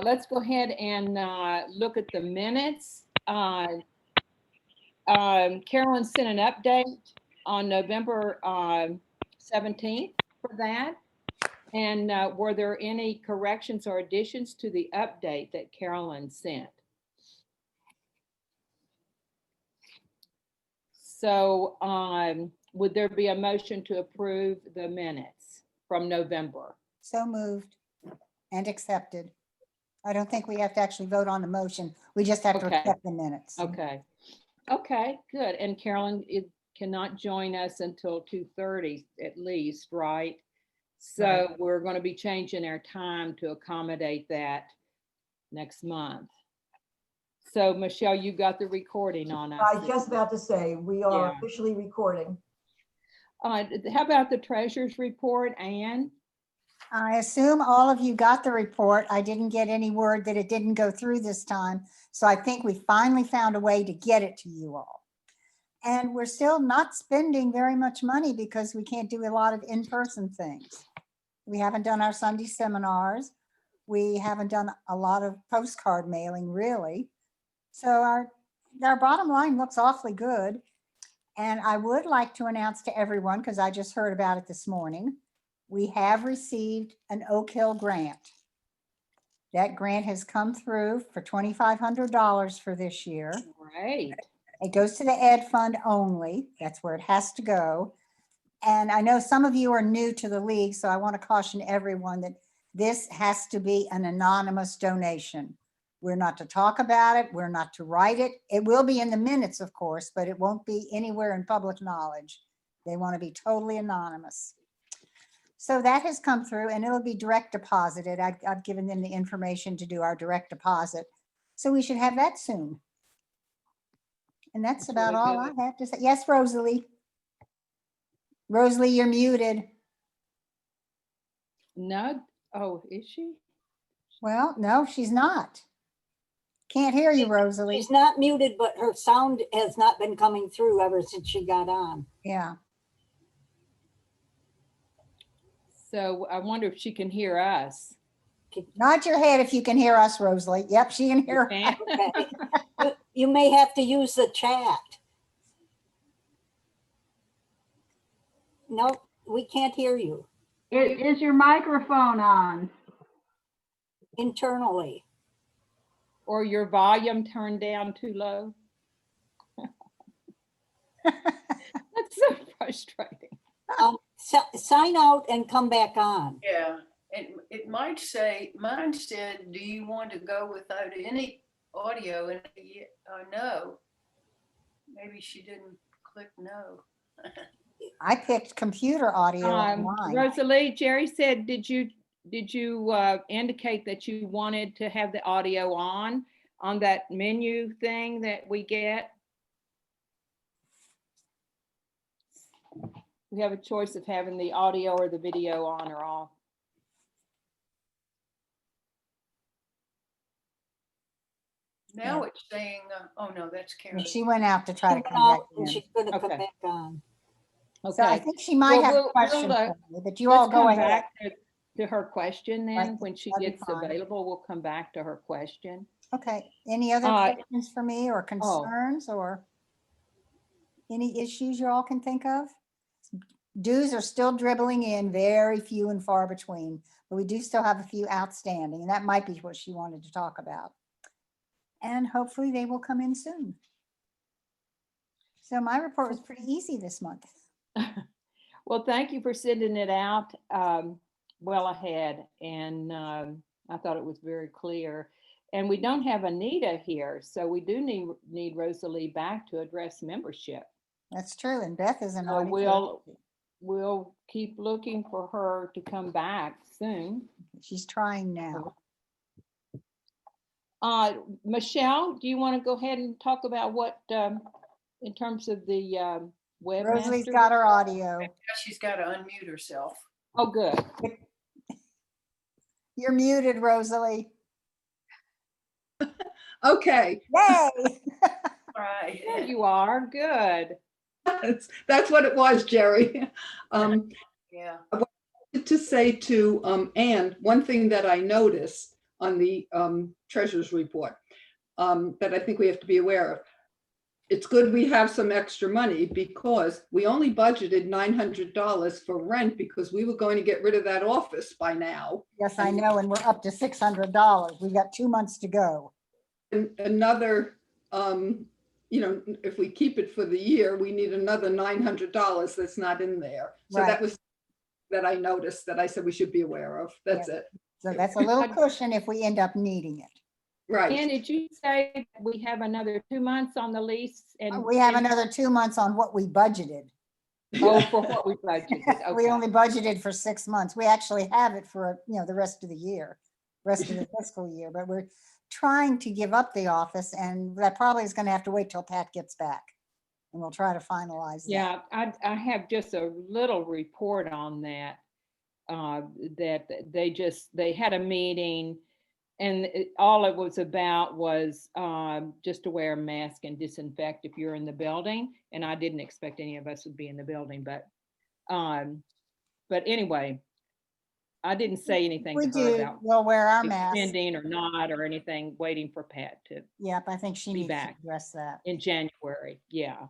let's go ahead and look at the minutes. Carolyn sent an update on November 17th for that. And were there any corrections or additions to the update that Carolyn sent? So would there be a motion to approve the minutes from November? So moved and accepted. I don't think we have to actually vote on the motion. We just have to Okay. accept the minutes. Okay. Okay, good. And Carolyn cannot join us until 2:30 at least, right? So Right. we're going to be changing our time to accommodate that next month. So Michelle, you got the recording on us. I was just about to say, we are Yeah. officially recording. How about the treasurer's report, Anne? I assume all of you got the report. I didn't get any word that it didn't go through this time. So I think we finally found a way to get it to you all. And we're still not spending very much money because we can't do a lot of in-person things. We haven't done our Sunday seminars. We haven't done a lot of postcard mailing, really. So our bottom line looks awfully good. And I would like to announce to everyone, because I just heard about it this morning, we have received an Oak Hill grant. That grant has come through for $2,500 for this year. Great. It goes to the Ed Fund only. That's where it has to go. And I know some of you are new to the league, so I want to caution everyone that this has to be an anonymous donation. We're not to talk about it. We're not to write it. It will be in the minutes, of course, but it won't be anywhere in public knowledge. They want to be totally anonymous. So that has come through and it'll be direct deposited. I've given them the information to do our direct deposit. So we should have that soon. And that's about really all good. I have to say. Yes, Rosalie. Rosalie, you're muted. No. Oh, is she? Well, no, she's not. Can't hear you, Rosalie. She's not muted, but her sound has not been coming through ever since she got on. Yeah. So I wonder if she can hear us. Nod your head if you can hear us, Rosalie. Yep, she can hear. You can? Okay. You may have to use the chat. No, we can't hear you Is your microphone on? internally. Or your volume turned down too low? That's so frustrating. Sign out and come back on. Yeah, and it might say, mine said, do you want to go without any audio? And no. Maybe she didn't click no. I picked computer audio on mine. Rosalie, Jerry said, did you indicate that you wanted to have the audio on that menu thing that we get? We have a choice of having the audio or the video on or off. Now it's saying, oh no, that's Karen. She went out to try to She went come back out and in. she's gonna come Okay. back on. So I Okay, think she might Well, have a we'll, question uh, for me, but you all let's go come ahead. back to her question then. Right, When she that'd be gets fine. available, we'll come back to her question. Okay, any other Uh, questions for me or concerns or any issues you all can think of? Dues are still dribbling in, very few and far between, but we do still have a few outstanding, and that might be what she wanted to talk about. And hopefully they will come in soon. So my report was pretty easy this month. Well, thank you for sending it out well ahead. And I thought it was very clear. And we don't have Anita here, so we do need Rosalie back to address membership. That's true, and Beth isn't So on. either. we'll keep looking for her to come back soon. She's trying now. Michelle, do you want to go ahead and talk about what, in terms of the Rosalie's webmaster? got her audio. Now she's got to unmute herself. Oh, good. You're muted, Rosalie. Okay, Yay! Right. There you are. Good. that's what it was, Jerry. Yeah. To say to Anne, one thing that I noticed on the treasurer's report that I think we have to be aware of. It's good we have some extra money because we only budgeted $900 for rent because we were going to get rid of that office by now. Yes, I know, and we're up to $600. We've got 2 months to go. And another, if we keep it for the year, we need another $900 that's not in there. So Right. that was that I noticed that I said we should be aware of. That's it. So that's a little cushion if we end up needing it. Right. And did you say that we have another 2 months on the lease? And We have another 2 months on what we budgeted. Oh, for what we budgeted. We Okay. only budgeted for 6 months. We actually have it for, the rest of the year, rest of the fiscal year, but we're trying to give up the office, and that probably is going to have to wait till Pat gets back. And we'll try to finalize that. Yeah, I have just a little report on that. That they had a meeting, and all it was about was just to wear a mask and disinfect if you're in the building. And I didn't expect any of us would be in the building, but anyway, I didn't say anything We to her do, about we'll wear our mask. extending or not or anything, waiting for Pat to Yep, I think she be needs to back. address that. in January. Yeah,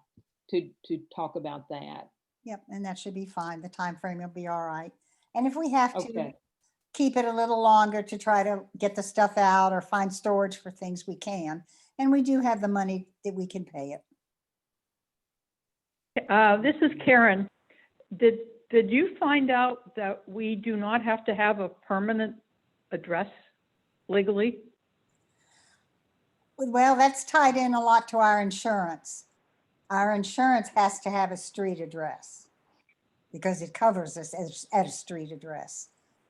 to talk about that. Yep, and that should be fine. The time frame will be all right. And if we have to Okay. keep it a little longer to try to get the stuff out or find storage for things, we can. And we do have the money that we can pay it. This is Karen. Did you find out that we do not have to have a permanent address legally? Well, that's tied in a lot to our insurance. Our insurance has to have a street address because it covers us at a street address.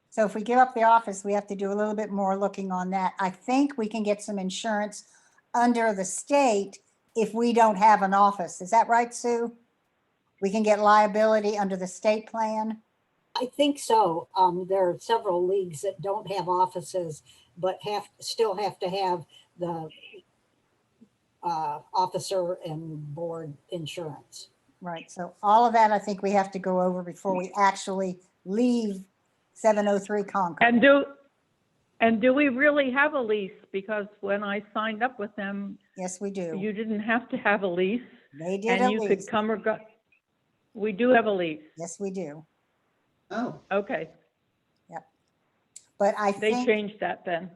So if we give up the office, we have to do a little bit more looking on that. I think we can get some insurance under the state if we don't have an office. Is that right, Sue? We can get liability under the state plan? I think so. There are several leagues that don't have offices, but still have to have the officer and board insurance. Right, so all of that I think we have to go over before we actually leave 703 Concord. And do we really have a lease? Because when I signed up with them, Yes, we do. you didn't have to have a lease. They did a And you could lease. come or go. We do have a lease. Yes, we do. Oh, Okay, But I they think, changed that then.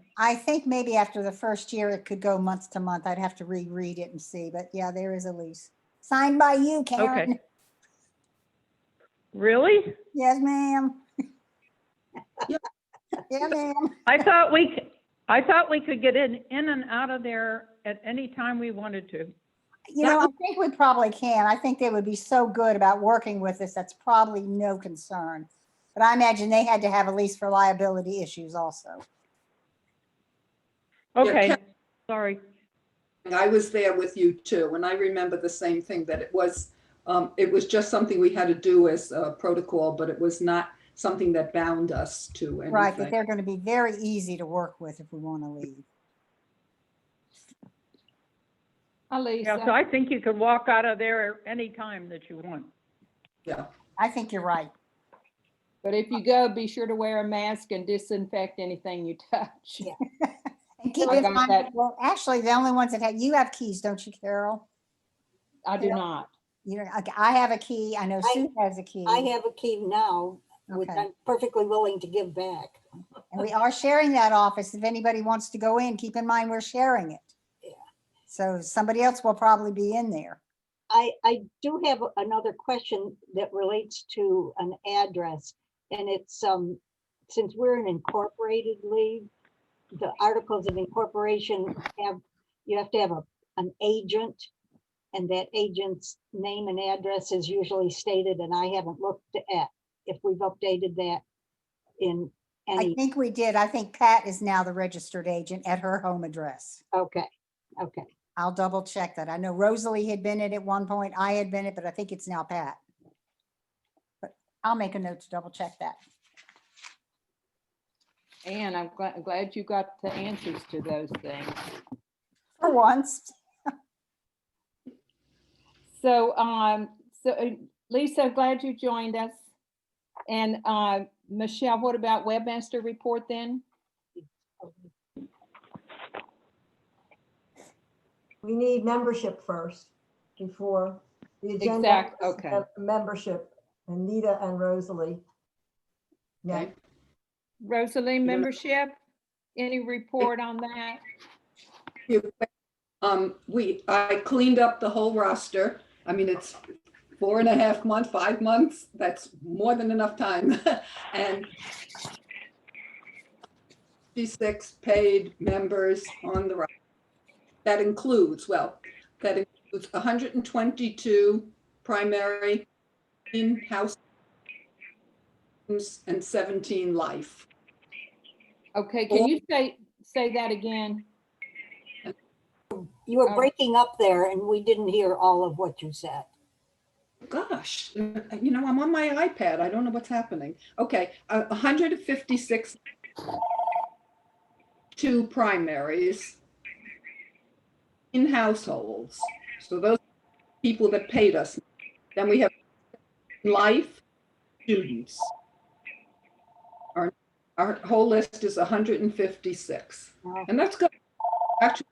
maybe after the first year, it could go month to month. I'd have to reread it and see, but yeah, there is a lease. Signed by you, Karen. Okay. Really? Yes, ma'am. Yeah. Yeah, ma'am. I thought we could get in and out of there at any time we wanted to. I think we probably can. I think they would be so good about working with us. That's probably no concern. But I imagine they had to have a lease for liability issues also. Okay, sorry. I was there with you too, and I remember the same thing, that it was just something we had to do as a protocol, but it was not something that bound us to anything. Right, that they're going to be very easy to work with if we want to leave. Lisa. Yeah, so I think you could walk out of there any time that you want. Yeah. I think you're right. But if you go, be sure to wear a mask and disinfect anything you touch. Yeah. And keep I in got mind, that. well, actually, the only ones that you have keys, don't you, Carol? I do Yeah. not. Okay, I have a key. I know Sue has a key. I have a key now, which Okay. I'm perfectly willing to give back. And we are sharing that office. If anybody wants to go in, keep in mind, we're sharing it. Yeah. So somebody else will probably be in there. I do have another question that relates to an address, and it's, since we're an incorporated league, the articles of incorporation you have to have an agent, and that agent's name and address is usually stated, and I haven't looked at if we've updated that in I any, think we did. I think Pat is now the registered agent at her home address. okay. I'll double check that. I know Rosalie had been it at one point. I had been it, but I think it's now Pat. But I'll make a note to double check that. And I'm glad you got the answers to those things. For once. So, Lisa, glad you joined us. And Michelle, what about webmaster report then? We need membership first before the agenda. Exact, has okay. Membership, Anita and Rosalie. Yeah, Okay. Rosalie membership, any report on that? I cleaned up the whole roster. I mean, it's 4.5 months, 5 months. That's more than enough time. And 56 paid members on the roster. That includes 122 primary in-house and 17 life. Okay, can you say that again? You were Oh. breaking up there and we didn't hear all of what you said. Gosh, I'm on my iPad. I don't know what's happening. Okay, 156 two primaries in households. So those people that paid us. Then we have life students. Our whole list is 156. Wow. And that's good. Actually,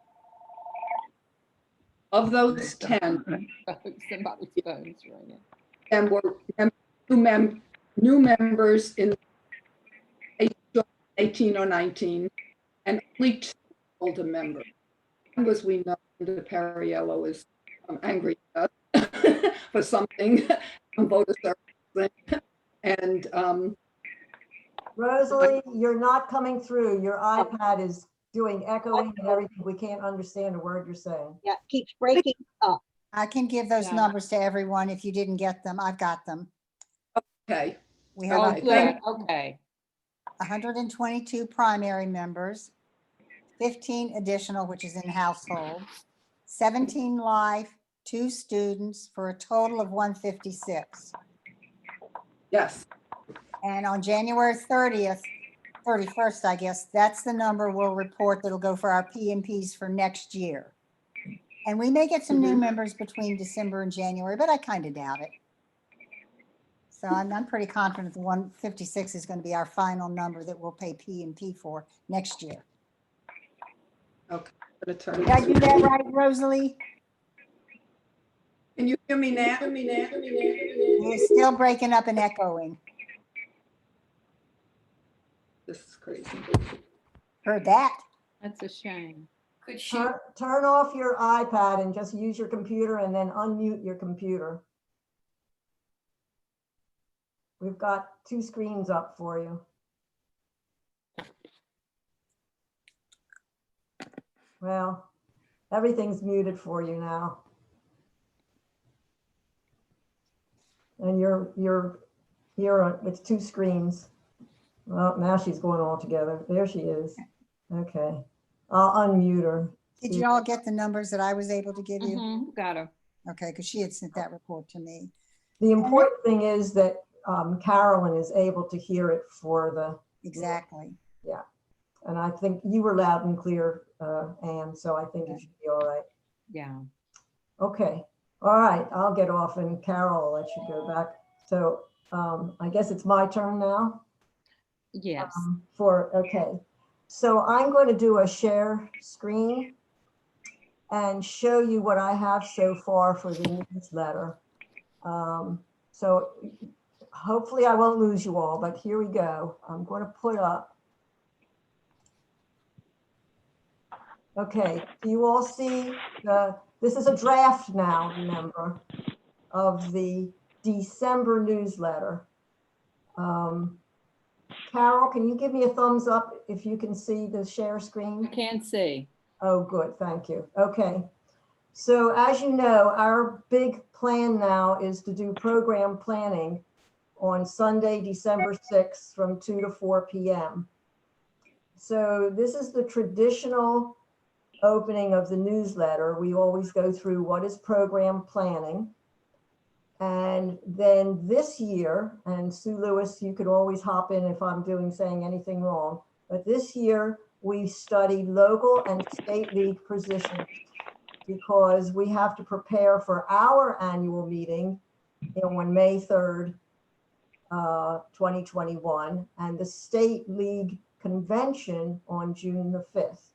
of those 10, Somebody's phone's ringing. and were new members in 18 or 19, and only 2 older members. One was, we know, the Perriello is angry at us for something, voter service. And Rosalie, you're not coming through. Your iPad is doing echoing and everything. We can't understand a word you're saying. Yeah, it keeps breaking up. I can give those Yeah. numbers to everyone if you didn't get them. I've got them. okay, We have Oh, Okay, good, okay. 122 primary members, 15 additional, which is in household, 17 life, 2 students, for a total of 156. yes, And on January 31st, I guess, that's the number we'll report that'll go for our PMPs for next year. And we may get some new members between December and January, but I kind of doubt it. So I'm pretty confident the 156 is going to be our final number that we'll pay PMP for next year. okay. I'm gonna turn Did I this- do that right, Rosalie? Can you hear me now? It's still breaking up and echoing. This is crazy. Heard that? That's a shame. Could she, Turn off your iPad and just use your computer and then unmute your computer. We've got 2 screens up for you. Well, everything's muted for you now. And you're here, it's 2 screens. Well, now she's going all together. There she is. Okay, I'll unmute her. Did you all get the numbers that I was able to give you? Mhm, got her. Okay, because she had sent that report to me. The important thing is that Carolyn is able to hear it for the, Exactly. and I think you were loud and clear, Anne, so I think it should be all right. Yeah. Okay, all right, I'll get off and Carol will let you go back. So I guess it's my turn now. Yes. Okay. So I'm going to do a share screen and show you what I have so far for the newsletter. So hopefully I won't lose you all, but here we go. I'm going to put up. Okay, do you all see this is a draft now, remember, of the December newsletter. Carol, can you give me a thumbs up if you can see the share I screen? can see. Oh, good, thank you. Okay. So as you know, our big plan now is to do program planning on Sunday, December 6th from 2 to 4 p.m. So this is the traditional opening of the newsletter. We always go through what is program planning. And then this year, and Sue Lewis, you could always hop in if I'm saying anything wrong, but this year we studied local and state league positions because we have to prepare for our annual meeting on May 3rd, 2021, and the state league convention on June the 5th.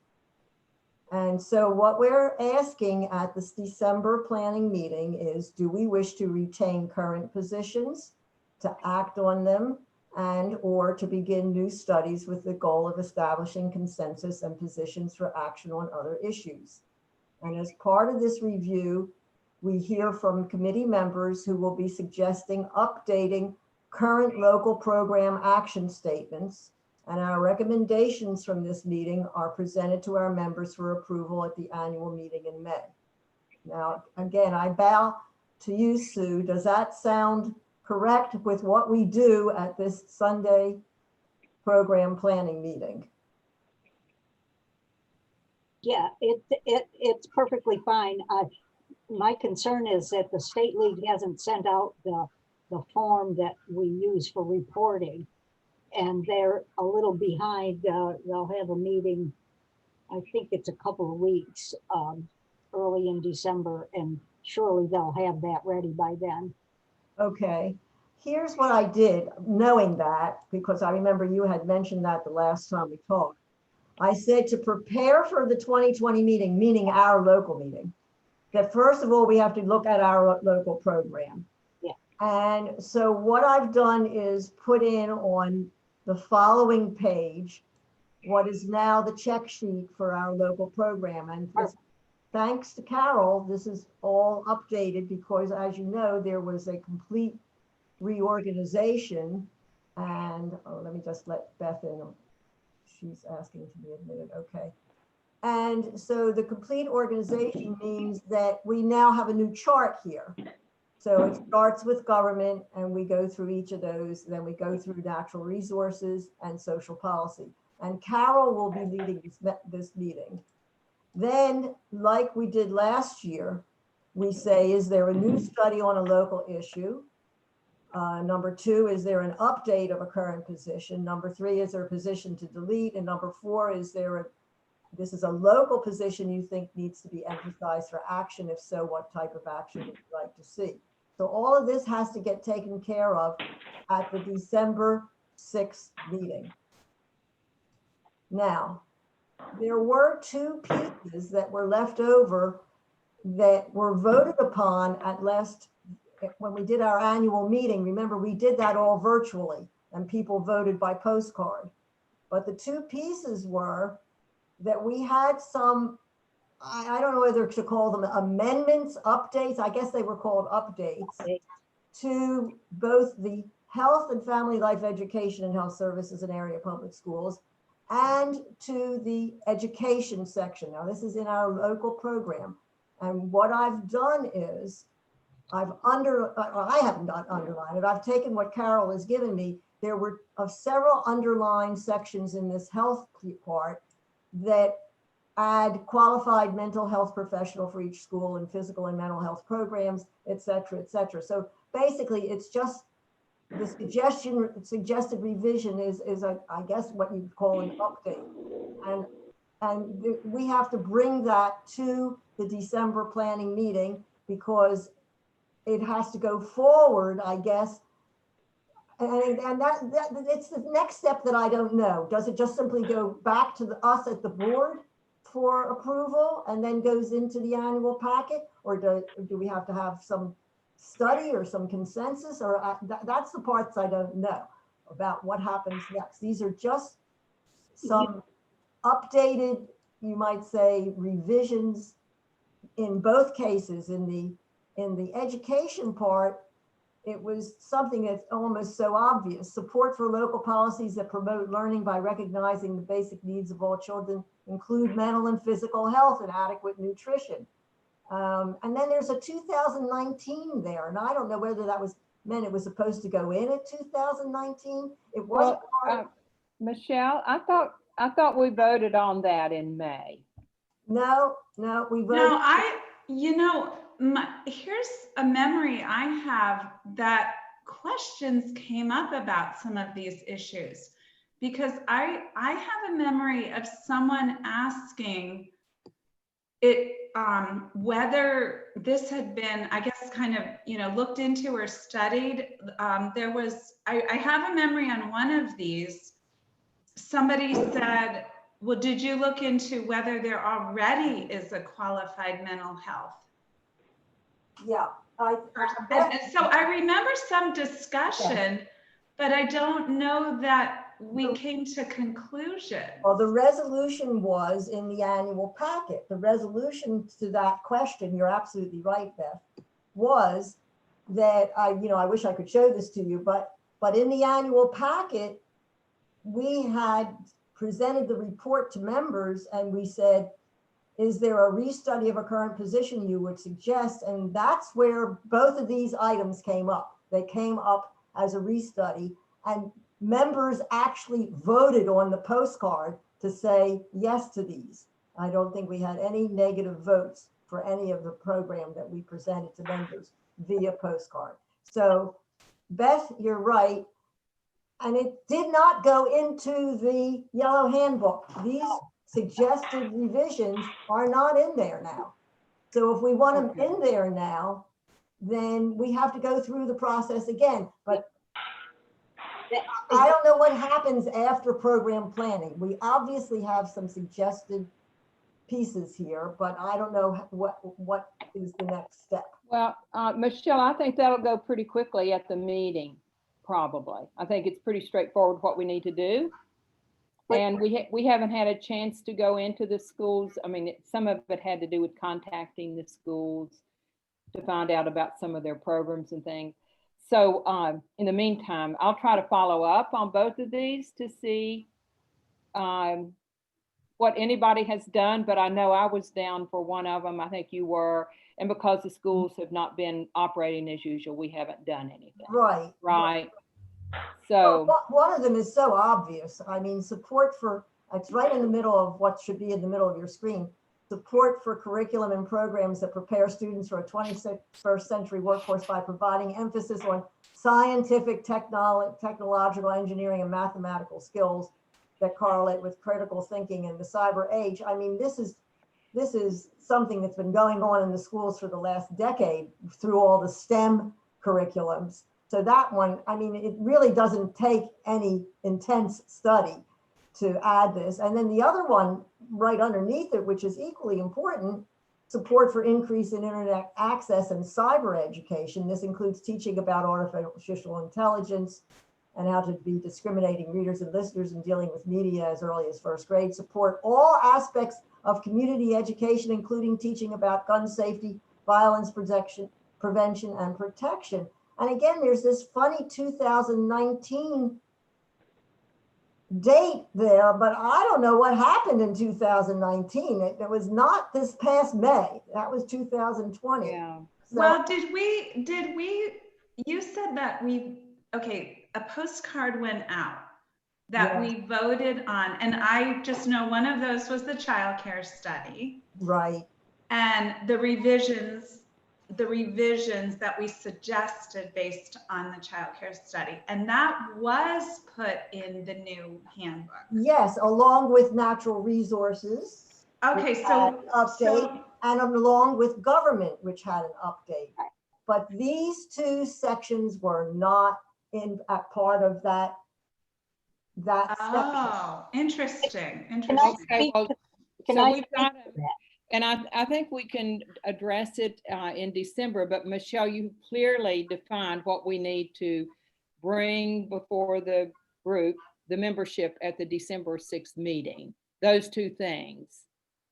And so what we're asking at this December planning meeting is, do we wish to retain current positions, to act on them, and or to begin new studies with the goal of establishing consensus and positions for action on other issues? And as part of this review, we hear from committee members who will be suggesting updating current local program action statements, and our recommendations from this meeting are presented to our members for approval at the annual meeting in May. Now, again, I bow to you, Sue. Does that sound correct with what we do at this Sunday program planning meeting? Yeah, it's perfectly fine. My concern is that the State League hasn't sent out the form that we use for reporting, and they're a little behind. They'll have a meeting, I think it's a couple of weeks, early in December, and surely they'll have that ready by then. Okay, here's what I did, knowing that, because I remember you had mentioned that the last time we talked. I said to prepare for the 2020 meeting, meaning our local meeting, that first of all, we have to look at our local program. Yeah. And so what I've done is put in on the following page what is now the check sheet for our local program. And thanks to Carol, this is all updated because, as you know, there was a complete reorganization. And let me just let Beth in. She's asking to be admitted. Okay. And so the complete organization means that we now have a new chart here. So it starts with government and we go through each of those. Then we go through natural resources and social policy. And Carol will be leading this meeting. Then, like we did last year, we say, is there a new study on a local issue? Number 2, is there an update of a current position? Number 3, is there a position to delete? And number 4, is there this is a local position you think needs to be emphasized for action? If so, what type of action would you like to see? So all of this has to get taken care of at the December 6th meeting. Now, there were 2 pieces that were left over that were voted upon when we did our annual meeting. Remember, we did that all virtually and people voted by postcard. But the 2 pieces were that we had some, I don't know whether to call them amendments, updates, I guess they were called updates, to both the health and family life education and health services in area public schools and to the education section. Now, this is in our local program. And what I've done is I haven't underlined it. I've taken what Carol has given me. There were several underlined sections in this health part that add qualified mental health professional for each school and physical and mental health programs, et cetera, et cetera. So basically, it's just the suggested revision is I guess what you'd call an update. And we have to bring that to the December planning meeting because it has to go forward, I guess. And that it's the next step that I don't know. Does it just simply go back to us at the board for approval and then goes into the annual packet? Or do we have to have some study or some consensus? Or that's the parts I don't know about what happens next. These are just some updated, you might say, revisions in both cases. In the education part, it was something that's almost so obvious. Support for local policies that promote learning by recognizing the basic needs of all children include mental and physical health and adequate nutrition. And then there's a 2019 there, and I don't know whether that meant it was supposed to go in at 2019. It wasn't. Michelle, I thought we voted on that in May. No, we voted. No, here's a memory I have that questions came up about some of these issues, because I have a memory of someone asking it whether this had been, I guess, kind of, looked into or studied. I have a memory on one of these, somebody said, well, did you look into whether there already is a qualified mental health? Yeah, I, And so I remember some discussion, but I don't know that we came to conclusion. well, the resolution was in the annual packet. The resolution to that question, you're absolutely right, Beth, was that I wish I could show this to you, but in the annual packet, we had presented the report to members and we said, is there a restudy of a current position you would suggest? And that's where both of these items came up. They came up as a restudy, and members actually voted on the postcard to say yes to these. I don't think we had any negative votes for any of the program that we presented to members via postcard. So Beth, you're right. And it did not go into the yellow handbook. These suggested revisions are not in there now. So if we want them in there now, then we have to go through the process again. But I don't know what happens after program planning. We obviously have some suggested pieces here, but I don't know what is the next step. Well, Michelle, I think that'll go pretty quickly at the meeting, probably. I think it's pretty straightforward what we need to do. And we haven't had a chance to go into the schools. I mean, some of it had to do with contacting the schools to find out about some of their programs and things. So in the meantime, I'll try to follow up on both of these to see what anybody has done, but I know I was down for one of them. I think you were. And because the schools have not been operating as usual, we haven't done anything. Right. Right. So well, one of them is so obvious. I mean, support for, it's right in the middle of what should be in the middle of your screen. Support for curriculum and programs that prepare students for a 21st century workforce by providing emphasis on scientific, technological, engineering, and mathematical skills that correlate with critical thinking in the cyber age. I mean, this is something that's been going on in the schools for the last decade through all the STEM curriculums. So that one, I mean, it really doesn't take any intense study to add this. And then the other one right underneath it, which is equally important, support for increase in internet access and cyber education. This includes teaching about artificial intelligence and how to be discriminating readers and listeners and dealing with media as early as first grade. Support all aspects of community education, including teaching about gun safety, violence prevention, and protection. And again, there's this funny 2019 date there, but I don't know what happened in 2019. It was not this past May. That was 2020. yeah. So, Well, you said that a postcard went out that we voted on, and I just know one of those was the child care study. right. And the revisions that we suggested based on the child care study. And that was put in the new handbook. Yes, along with natural resources. Okay, which so had an update, and along with government, which had an update. But these two sections were not in a part of that section. Oh, interesting. Okay, well, Can so I we've got to, and I think we can address it in December, but Michelle, you clearly defined what we need to bring before the group, the membership at the December 6th meeting. Those two things.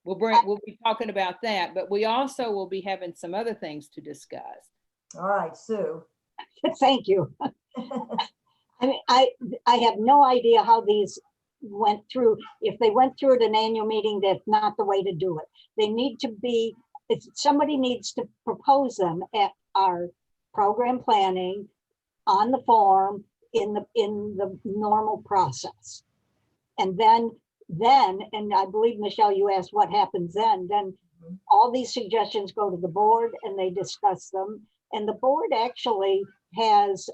We'll be talking about that, but we also will be having some other things to discuss. All right, Sue. Thank you. I mean, I have no idea how these went through. If they went through at an annual meeting, that's not the way to do it. They need to be, if somebody needs to propose them at our program planning on the form in the normal process. And then, and I believe, Michelle, you asked what happens then all these suggestions go to the board and they discuss them. And the board actually has,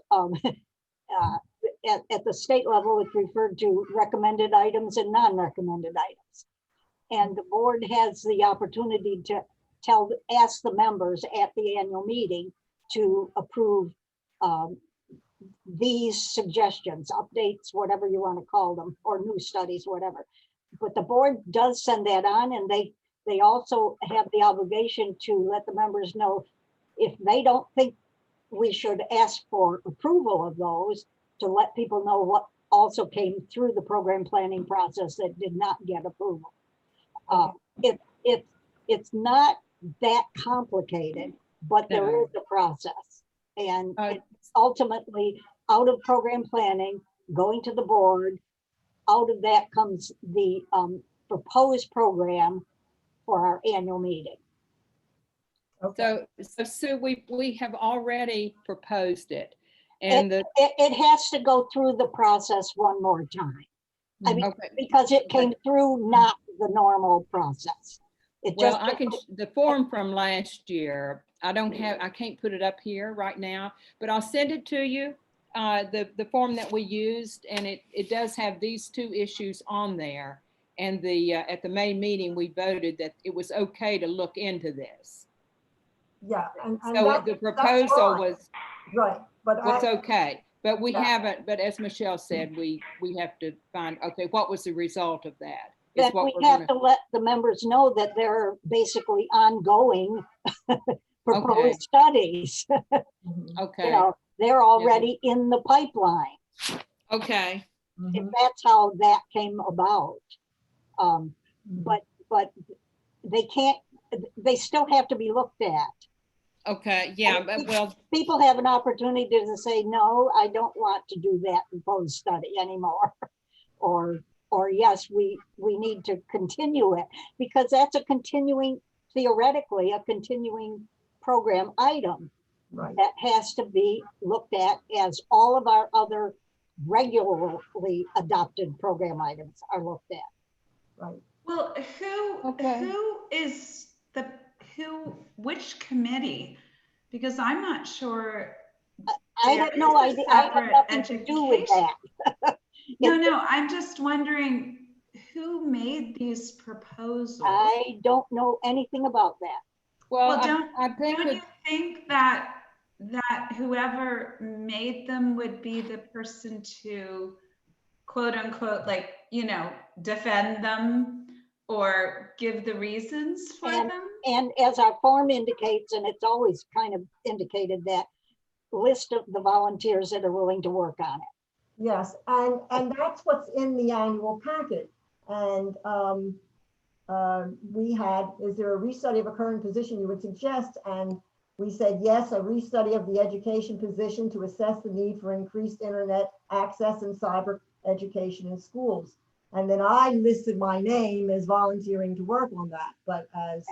at the state level, it's referred to recommended items and non-recommended items. And the board has the opportunity to ask the members at the annual meeting to approve these suggestions, updates, whatever you want to call them, or new studies, whatever. but the board does send that on, and they also have the obligation to let the members know if they don't think we should ask for approval of those, to let people know what also came through the program planning process that did not get approval. It's not that complicated, but there No. is a process. And Uh, it's ultimately out of program planning, going to the board. Out of that comes the proposed program for our annual meeting. Okay. So Sue, we have already proposed it. And It has to go through the process one more time. I mean, okay, because it came through not the normal process. It well, just, I can, the form from last year, I can't put it up here right now, but I'll send it to you. The form that we used, and it does have these two issues on there. And at the May meeting, we voted that it was okay to look into this. Yeah, and So that- the that's proposal fine. was Right, but okay, but we Yeah. haven't, but as Michelle said, we have to find, okay, what was the result of that? Is that what we we're have gonna, to let the members know that there are basically ongoing proposed studies. Mhm, okay, They're already in the pipeline. okay, mhm. And that's how that came about. Mm-hmm. But they still have to be looked at. okay, yeah, but well, People have an opportunity to say, no, I don't want to do that proposed study anymore. Or yes, we need to continue it, because that's theoretically a continuing program item Right, that has to be looked at as all of our other regularly adopted program items are looked at. right. Well, Okay. which committee? Because I'm not sure. I there have no is a idea. I have separate nothing to do with education- that. No, I'm just wondering who made these proposals? I don't know anything about that. well, Well, I think don't that, you think that whoever made them would be the person to quote unquote, like, defend them or give the reasons for them? And as our form indicates, and it's always kind of indicated, that list of the volunteers that are willing to work on it. Yes, and that's what's in the annual packet. And we had, is there a restudy of a current position you would suggest? And we said, yes, a restudy of the education position to assess the need for increased internet access and cyber education in schools. And then I listed my name as volunteering to work on that, but as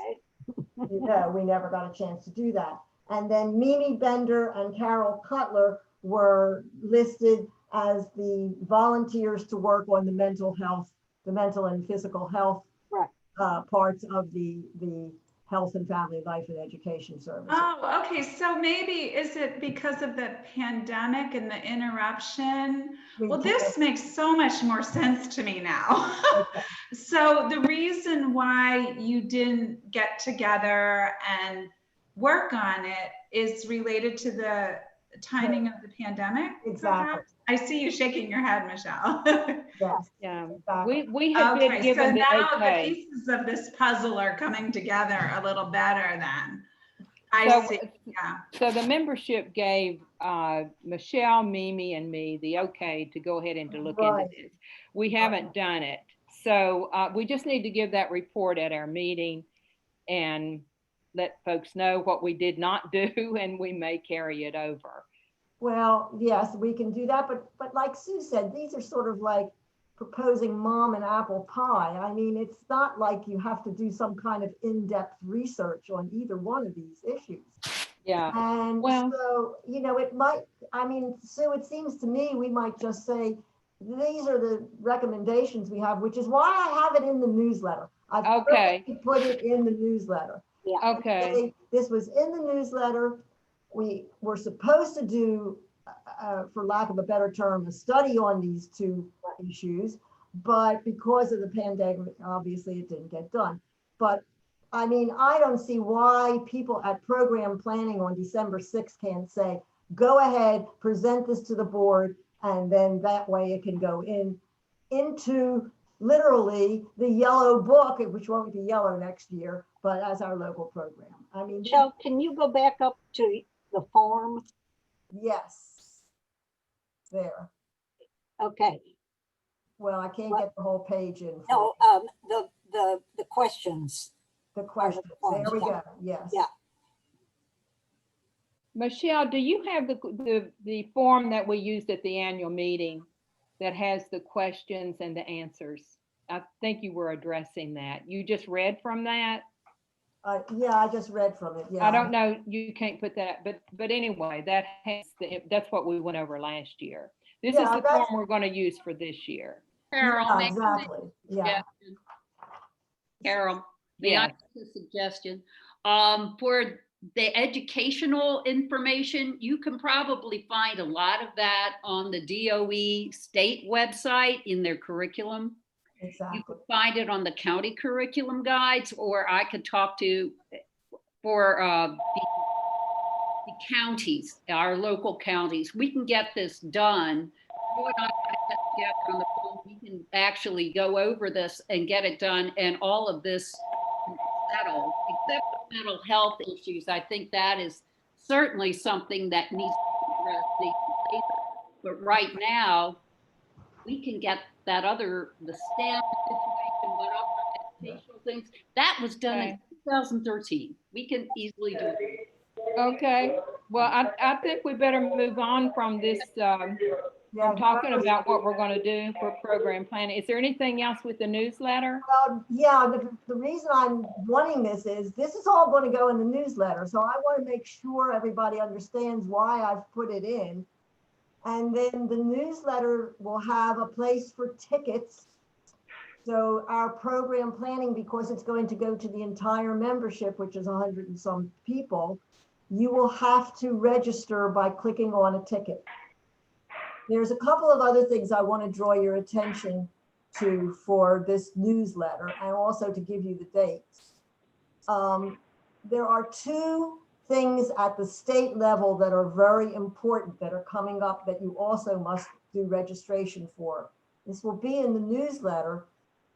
you know, we never got a chance to do that. And then Mimi Bender and Carol Cutler were listed as the volunteers to work on the mental and physical health Right. Parts of the health and family life and education services. Oh, okay. So maybe is it because of the pandemic and the interruption? Well, this makes so much more sense to me now. Okay. So the reason why you didn't get together and work on it is related to the timing of the pandemic? Exactly. Perhaps? I see you shaking your head, Michelle. Yes. yeah, Exactly. we have been Okay, so given the now the okay. pieces of this puzzle are coming together a little better then. So- I see, yeah. So the membership gave Michelle, Mimi, and me the okay to go ahead and to look into Right. this. We haven't done it. So we just need to give that report at our meeting and let folks know what we did not do, and we may carry it over. Well, yes, we can do that, but like Sue said, these are sort of like proposing mom and apple pie. I mean, it's not like you have to do some kind of in-depth research on either one of these issues. Yeah. And Well- so, it might, I mean, Sue, it seems to me we might just say, these are the recommendations we have, which is why I have it in the newsletter. I Okay. put it in the newsletter. Yeah. Okay. This was in the newsletter. We were supposed to do, for lack of a better term, a study on these two issues, but because of the pandemic, obviously it didn't get done. But I mean, I don't see why people at program planning on December 6th can't say, go ahead, present this to the board, and then that way it can go into literally the yellow book, which won't be yellow next year, but as our local program. I mean, Michelle, can you go back up to the form? yes. There. Okay, Well, I can't get the whole page in. no, the questions. The question. There we go. Yes. Yeah. Michelle, do you have the form that we used at the annual meeting that has the questions and the answers? I think you were addressing that. You just read from that? Yeah, I just read from it. Yeah. I don't know, you can't put that, but anyway, that's what we went over last year. This is Yeah, the form we're gonna use for this year. Carol, Yeah, may I exactly. Yeah. suggestion? Carol, may I Yes. make a suggestion? For the educational information, you can probably find a lot of that on the DOE state website in their curriculum. You Exactly. could find it on the county curriculum guides, or I could talk to for the counties, our local counties. We can get this done. You and I get together on the phone. We can actually go over this and get it done, and all of this settled, except for mental health issues. I think that is certainly something that needs to be addressed later. But right now, we can get that the STEM situation, what other educational things, that was done in 2013. We can easily do it. Okay, well, I think we better move on from this, Yeah, from talking about what we're gonna do for program planning. Is there anything else with the newsletter? Yeah, the reason I'm wanting this is all going to go in the newsletter. So I want to make sure everybody understands why I've put it in. And then the newsletter will have a place for tickets. So our program planning, because it's going to go to the entire membership, which is 100 and some people, you will have to register by clicking on a ticket. There's a couple of other things I want to draw your attention to for this newsletter, and also to give you the dates. There are two things at the state level that are very important that are coming up that you also must do registration for. This will be in the newsletter,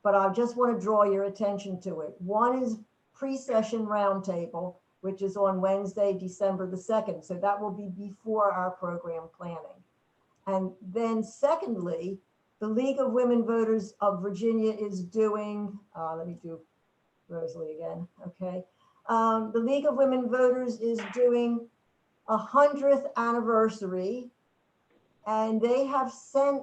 but I just want to draw your attention to it. One is pre-session roundtable, which is on Wednesday, December the 2nd. So that will be before our program planning. And then secondly, the League of Women Voters of Virginia is doing, let me do Rosalie again, okay. The League of Women Voters is doing a 100th anniversary, and they have sent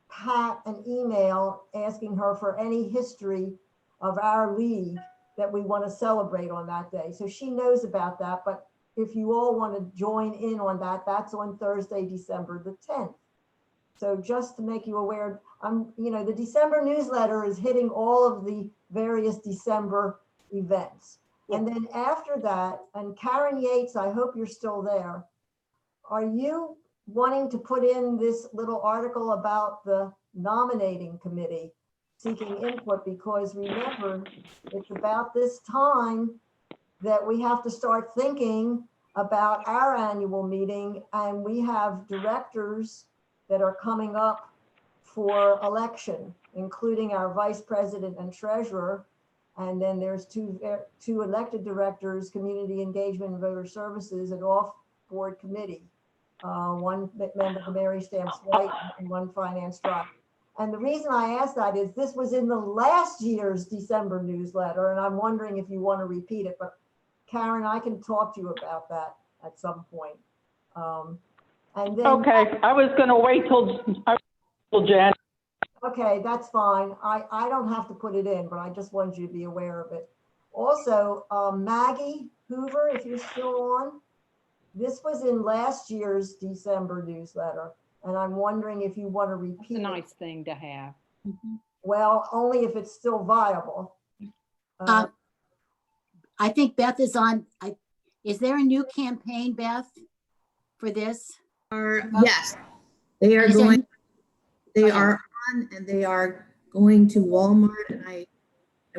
Pat an email asking her for any history of our league that we want to celebrate on that day. So she knows about that, but if you all want to join in on that, that's on Thursday, December the 10th. So just to make you aware, the December newsletter is hitting all of the various December events. And then after that, and Karen Yates, I hope you're still there. Are you wanting to put in this little article about the nominating committee seeking input? Because remember, it's about this time that we have to start thinking about our annual meeting, and we have directors that are coming up for election, including our vice president and treasurer. And then there's two elected directors, community engagement and voter services, and off-board committee. One member, Mary Stamps White, and one finance director. And the reason I asked that is this was in the last year's December newsletter, and I'm wondering if you want to repeat it. But Karen, I can talk to you about that at some point. And then, Okay, I was gonna wait till Jan. okay, that's fine. I don't have to put it in, but I just wanted you to be aware of it. Also, Maggie Hoover, if you're still on, this was in last year's December newsletter, and I'm wondering if you want to It's repeat a it. nice thing to have. Well, only if it's still viable. I think Beth is on. Is there a new campaign, Beth, for this? Yes, they are Is there- going, they Go ahead. are on, and they are going to Walmart, and I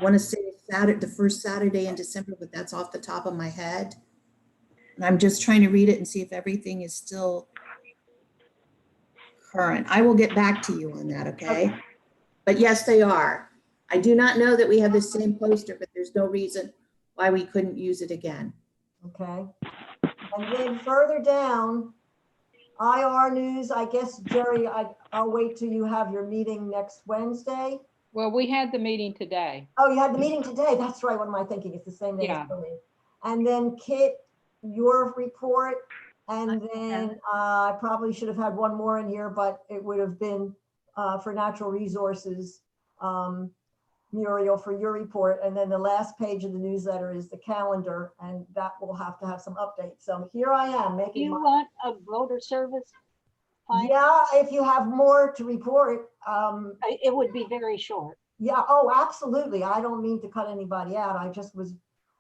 want to say Saturday, the first Saturday in December, but that's off the top of my head. And I'm just trying to read it and see if everything is still current. I will get back to you on that, okay? But yes, they are. I do not know that we have the same poster, but there's no reason why we couldn't use it again. Okay. And then further down, IR news, I guess, Jerry, I'll wait till you have your meeting next Wednesday. Well, we had the meeting today. Oh, you had the meeting today. That's right. What am I thinking? It's the same day Yeah. as for me. And then Kit, your report. And then I probably should have had one more in here, but it would have been for natural resources, Muriel, for your report. And then the last page of the newsletter is the calendar, and that will have to have some updates. So here I am Do making you my, want a voter service? Fine. yeah, if you have more to report. It would be very short. Yeah, oh, absolutely. I don't mean to cut anybody out. I just was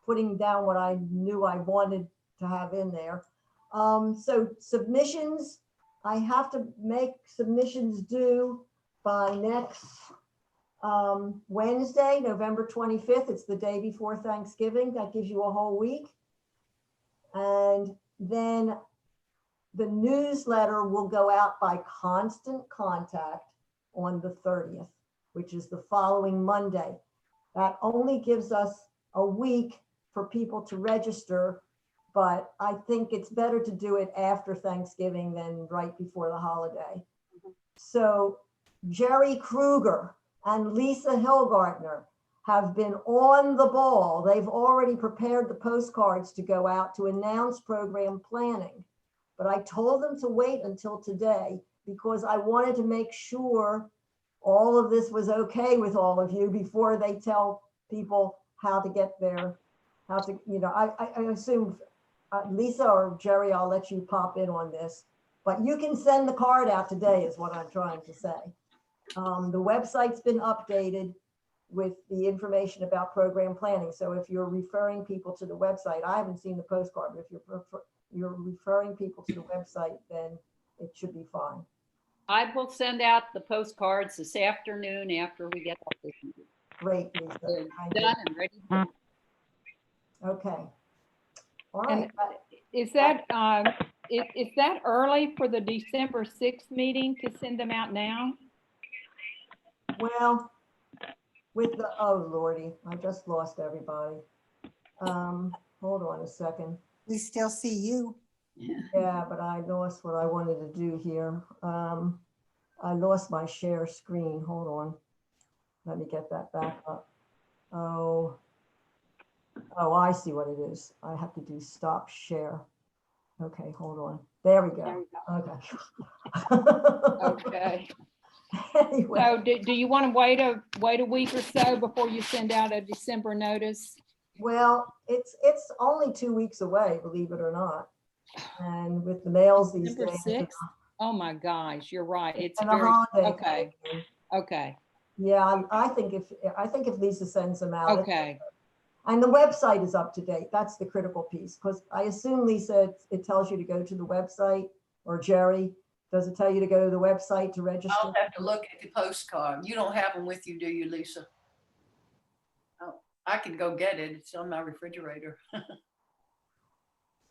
putting down what I knew I wanted to have in there. So submissions, I have to make submissions due by next Wednesday, November 25th. It's the day before Thanksgiving. That gives you a whole week. And then the newsletter will go out by constant contact on the 30th, which is the following Monday. That only gives us a week for people to register, but I think it's better to do it after Thanksgiving than right before the holiday. So Jerry Kruger and Lisa Hillgartner have been on the ball. They've already prepared the postcards to go out to announce program planning. But I told them to wait until today because I wanted to make sure all of this was okay with all of you before they tell people how to get there, how to, you know, I assume Lisa or Jerry, I'll let you pop in on this, but you can send the card out today is what I'm trying to say. The website's been updated with the information about program planning. So if you're referring people to the website, I haven't seen the postcard, but if you're referring people to the website, then it should be fine. I will send out the postcards this afternoon after we get off this meeting. Great, Lisa. They're Thank you. done and ready to go. Okay. All And right. is that early for the December 6th meeting to send them out now? Well, with the, oh Lordy, I just lost everybody. Hold on a second. We still see you. Yeah, but I lost what I wanted to do here. I lost my share screen. Hold on. Let me get that back up. Oh, I see what it is. I have to do stop share. Okay, hold on. There we There go. we go. Okay. Okay. Anyway, So do you want to wait a week or so before you send out a December notice? well, it's only 2 weeks away, believe it or not. And with the mails these December days. 6th? Oh my gosh, you're right. It's And a very, holiday. okay, okay, Yeah, I think if Lisa sends them out. okay. And the website is up to date. That's the critical piece, because I assume, Lisa, it tells you to go to the website, or Jerry, does it tell you to go to the website to register? I'll have to look at the postcard. You don't have them with you, do you, Lisa? Oh, I can go get it. It's on my refrigerator.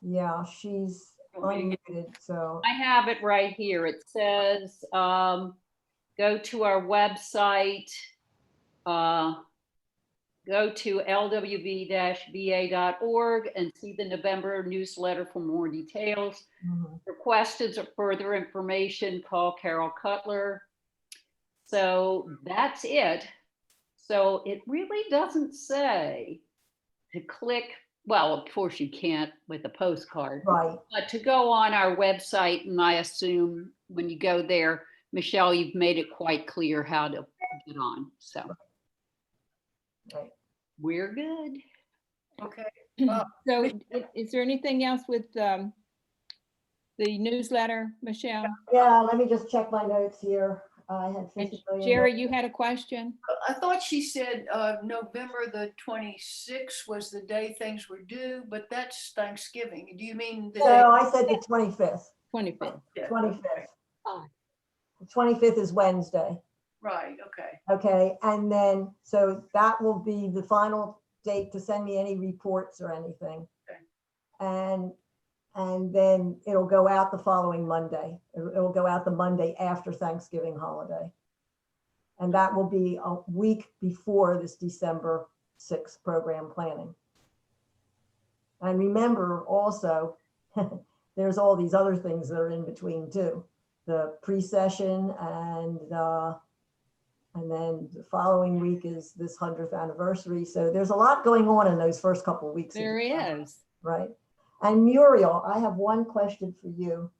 Yeah, she's unmuted, so. I have it right here. It says, go to our website, go to LWV-CVA.org and see the November newsletter for more details. Mhm. For questions or further information, call Carol Cutler. So that's it. So it really doesn't say to click, well, of course you can't with a postcard, Right, but to go on our website, and I assume when you go there, Michelle, you've made it quite clear how to get on. So right. we're good. Okay. So is there anything else with the newsletter, Michelle? Yeah, let me just check my notes here. I had And 50 million. Jerry, you had a question? I thought she said November the 26th was the day things were due, but that's Thanksgiving. Do you mean the day? No, I said the 25th. 25th. 25th. Fine. The 25th is Wednesday. Right, okay. Okay, and then, so that will be the final date to send me any reports or anything. Okay. And then it'll go out the following Monday. It'll go out the Monday after Thanksgiving holiday. And that will be a week before this December 6th program planning. And remember also, there's all these other things that are in between too. The pre-session and then the following week is this 100th anniversary. So there's a lot going on in those first couple of weeks. of There December, is. right? And Muriel, I have one question for you.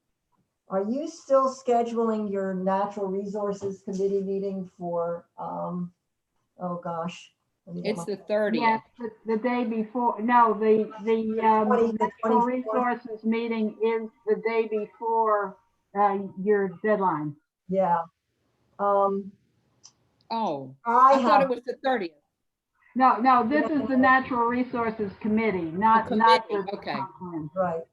Are you still scheduling your natural resources committee meeting for, oh gosh. let me get It's my- the 30th. Yes, the day before, no, the 20, the natural 24th. resources meeting is the day before your deadline. Yeah. Oh, I I thought it have, was the 30th. No, this is the natural resources committee, not the committee, okay. comp plan. right.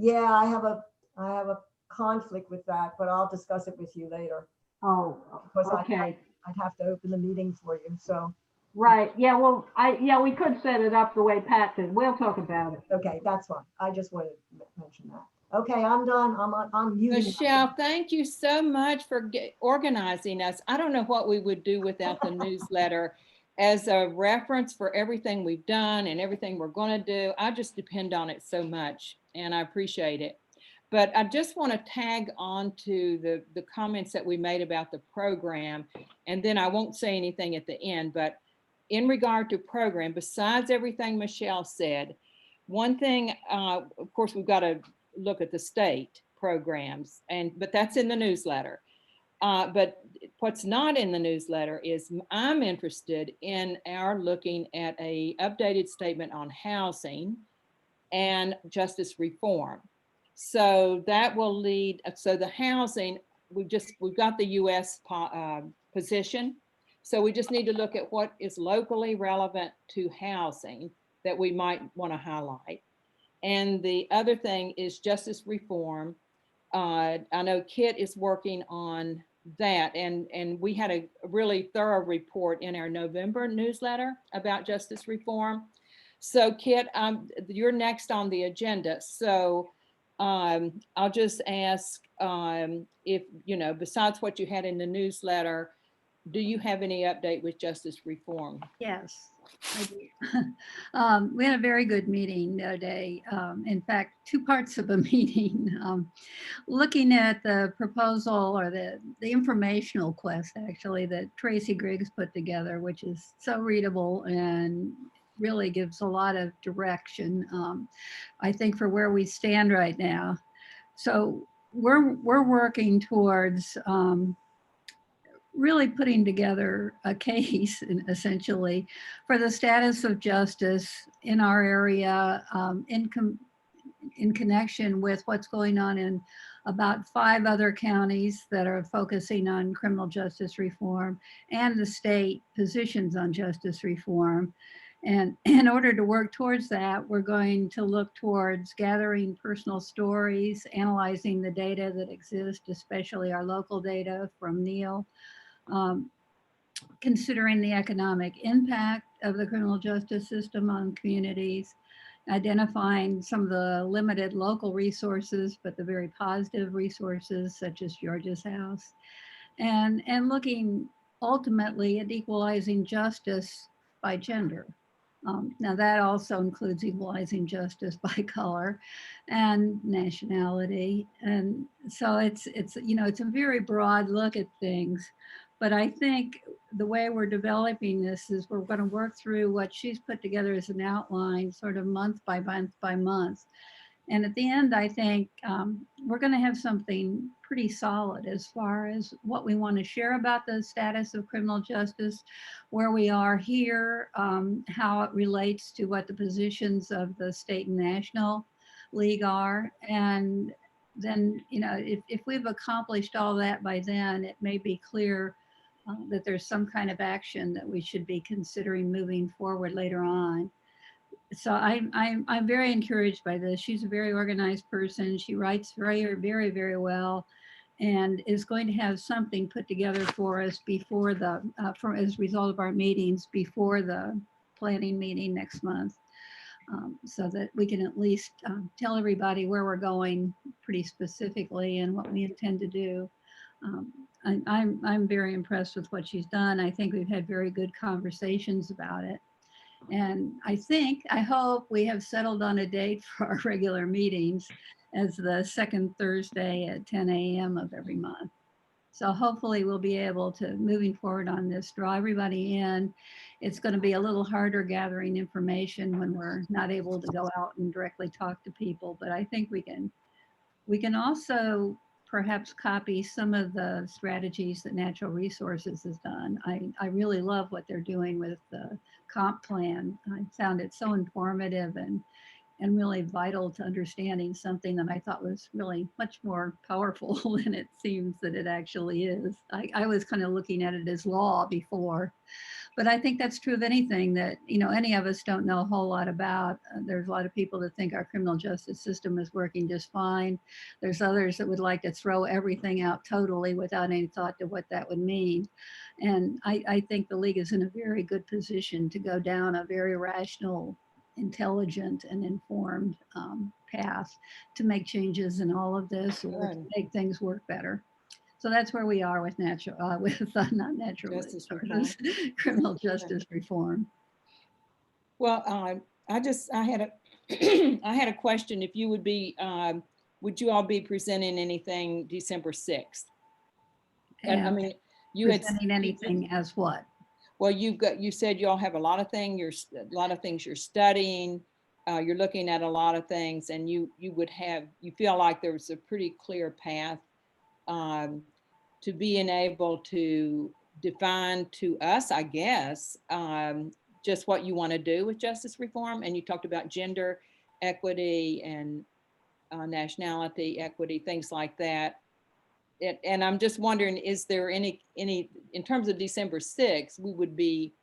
Yeah, I have a conflict with that, but I'll discuss it with you later. Oh, Because okay. I'd have to open the meeting for you, so, Right, yeah, well, we could set it up the way Pat did. We'll talk about it. okay, that's fine. I just wanted to mention that. Okay, I'm done. I'm muting. Michelle, thank you so much for organizing us. I don't know what we would do without the newsletter as a reference for everything we've done and everything we're going to do. I just depend on it so much, and I appreciate it. But I just want to tag on to the comments that we made about the program, and then I won't say anything at the end. But in regard to program, besides everything Michelle said, one thing, of course, we've got to look at the state programs, but that's in the newsletter. But what's not in the newsletter is I'm interested in our looking at a updated statement on housing and justice reform. So that will lead, so the housing, we've got the US position. So we just need to look at what is locally relevant to housing that we might want to highlight. And the other thing is justice reform. I know Kit is working on that, and we had a really thorough report in our November newsletter about justice reform. So Kit, you're next on the agenda. So I'll just ask if, besides what you had in the newsletter, do you have any update with justice reform? Yes, I do. We had a very good meeting today. In fact, two parts of a meeting. Looking at the proposal or the informational quest actually that Tracy Griggs put together, which is so readable and really gives a lot of direction, I think, for where we stand right now. So we're working towards really putting together a case, essentially, for the status of justice in our area, in connection with what's going on in about 5 other counties that are focusing on criminal justice reform and the state positions on justice reform. And in order to work towards that, we're going to look towards gathering personal stories, analyzing the data that exists, especially our local data from Neil, considering the economic impact of the criminal justice system on communities, identifying some of the limited local resources, but the very positive resources such as George's House, and looking ultimately at equalizing justice by gender. Now that also includes equalizing justice by color and nationality. And so it's a very broad look at things. But I think the way we're developing this is we're going to work through what she's put together as an outline, sort of month by month by month. And at the end, I think we're going to have something pretty solid as far as what we want to share about the status of criminal justice, where we are here, how it relates to what the positions of the state and national league are. And then, if we've accomplished all that by then, it may be clear that there's some kind of action that we should be considering moving forward later on. So I'm very encouraged by this. She's a very organized person. She writes very, very, very well, and is going to have something put together for us before as a result of our meetings before the planning meeting next month, so that we can at least tell everybody where we're going pretty specifically and what we intend to do. I'm very impressed with what she's done. I think we've had very good conversations about it. And I hope we have settled on a date for our regular meetings as the second Thursday at 10 a.m. of every month. So hopefully we'll be able to, moving forward on this, draw everybody in. It's going to be a little harder gathering information when we're not able to go out and directly talk to people, but I think we can also perhaps copy some of the strategies that Natural Resources has done. I really love what they're doing with the comp plan. I found it so informative and really vital to understanding something that I thought was really much more powerful than it seems that it actually is. I was kind of looking at it as law before, but I think that's true of anything that, any of us don't know a whole lot about. There's a lot of people that think our criminal justice system is working just fine. There's others that would like to throw everything out totally without any thought to what that would mean. And I think the league is in a very good position to go down a very rational, intelligent and informed path to make changes in all of this or to make things work better. So that's where we are with not natural Justice resources, criminal justice reform. Well, I had a I had a question. If you would be, would you all be presenting anything December 6th? And I mean, you had presenting anything as what? Well, you said you all have a lot of things you're studying. You're looking at a lot of things, and you feel like there was a pretty clear path to being able to define to us, I guess, just what you want to do with justice reform. And you talked about gender equity and nationality equity, things like that. And I'm just wondering, is there any, in terms of December 6th, we would be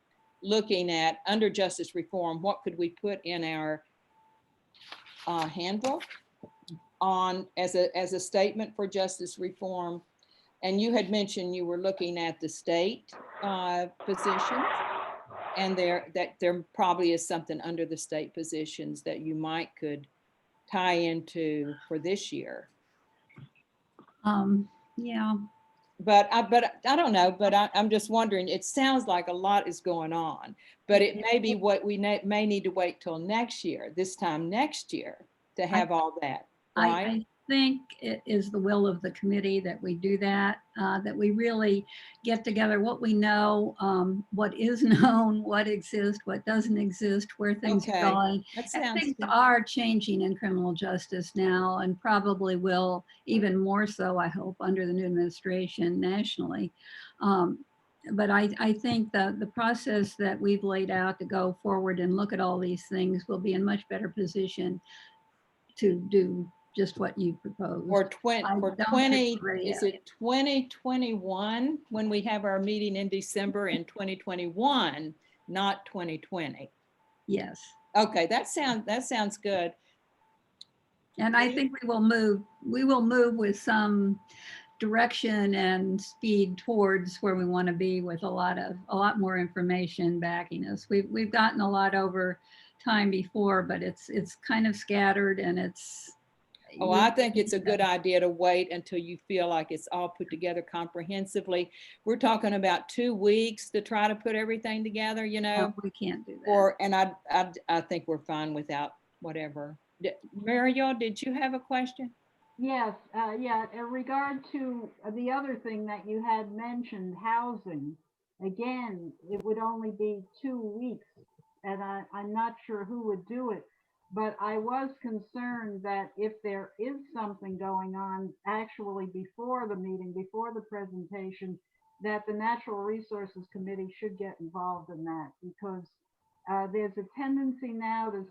looking at under justice reform, what could we put in our handbook on as a statement for justice reform? And you had mentioned you were looking at the state positions, and there probably is something under the state positions that you could tie into for this year. Yeah. But I don't know, but I'm just wondering, it sounds like a lot is going on, but it may be what we may need to wait till this time next year to have all that, right? I think it is the will of the committee that we do that, that we really get together what we know, what is known, what exists, what doesn't exist, where things are going. And things are changing in criminal justice now, and probably will even more so, I hope, under the new administration nationally. But I think the process that we've laid out to go forward and look at all these things will be in much better position to do just what you proposed. Is it 2021 when we have our meeting in December in 2021, not 2020? Yes. Okay, that sounds good. And I think we will move with some direction and speed towards where we want to be with a lot more information backing us. We've gotten a lot over time before, but it's kind of scattered, and it's. Oh, I think it's a good idea to wait until you feel like it's all put together comprehensively. We're talking about 2 weeks to try to put everything together, No, we can't do that. And I think we're fine without whatever. Mariel, did you have a question? Yes, yeah, in regard to the other thing that you had mentioned, housing, again, it would only be 2 weeks, and I'm not sure who would do it, but I was concerned that if there is something going on actually before the meeting, before the presentation, that the Natural Resources Committee should get involved in that, because there's a tendency now to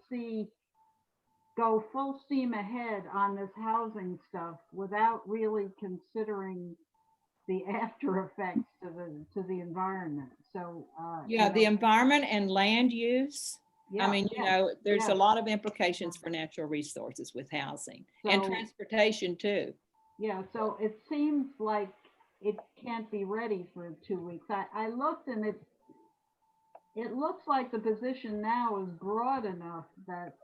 go full steam ahead on this housing stuff without really considering the after effects to the environment. So the environment and land use. Yeah, I mean, there's a lot of implications for natural resources with housing and transportation too. Yeah, so it seems like it can't be ready for 2 weeks. I looked, and it looks like the position now is broad enough that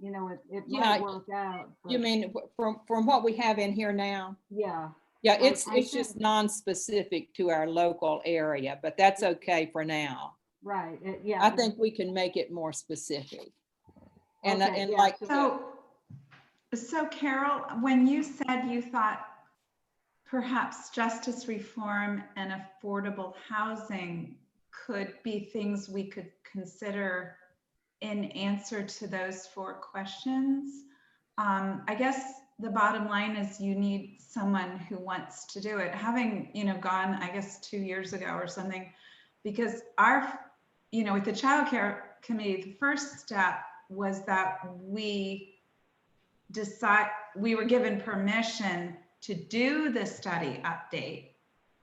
it might work out. You mean from what we have in here now? Yeah. Yeah, I it's think- just non-specific to our local area, but that's okay for now. Right, yeah. I think we can make it more specific. And, Okay, and yeah, like, So Carol, when you said you thought perhaps justice reform and affordable housing could be things we could consider in answer to those 4 questions, I guess the bottom line is you need someone who wants to do it. Having, gone, I guess 2 years ago or something, because with the child care committee, the first step was that we were given permission to do the study update.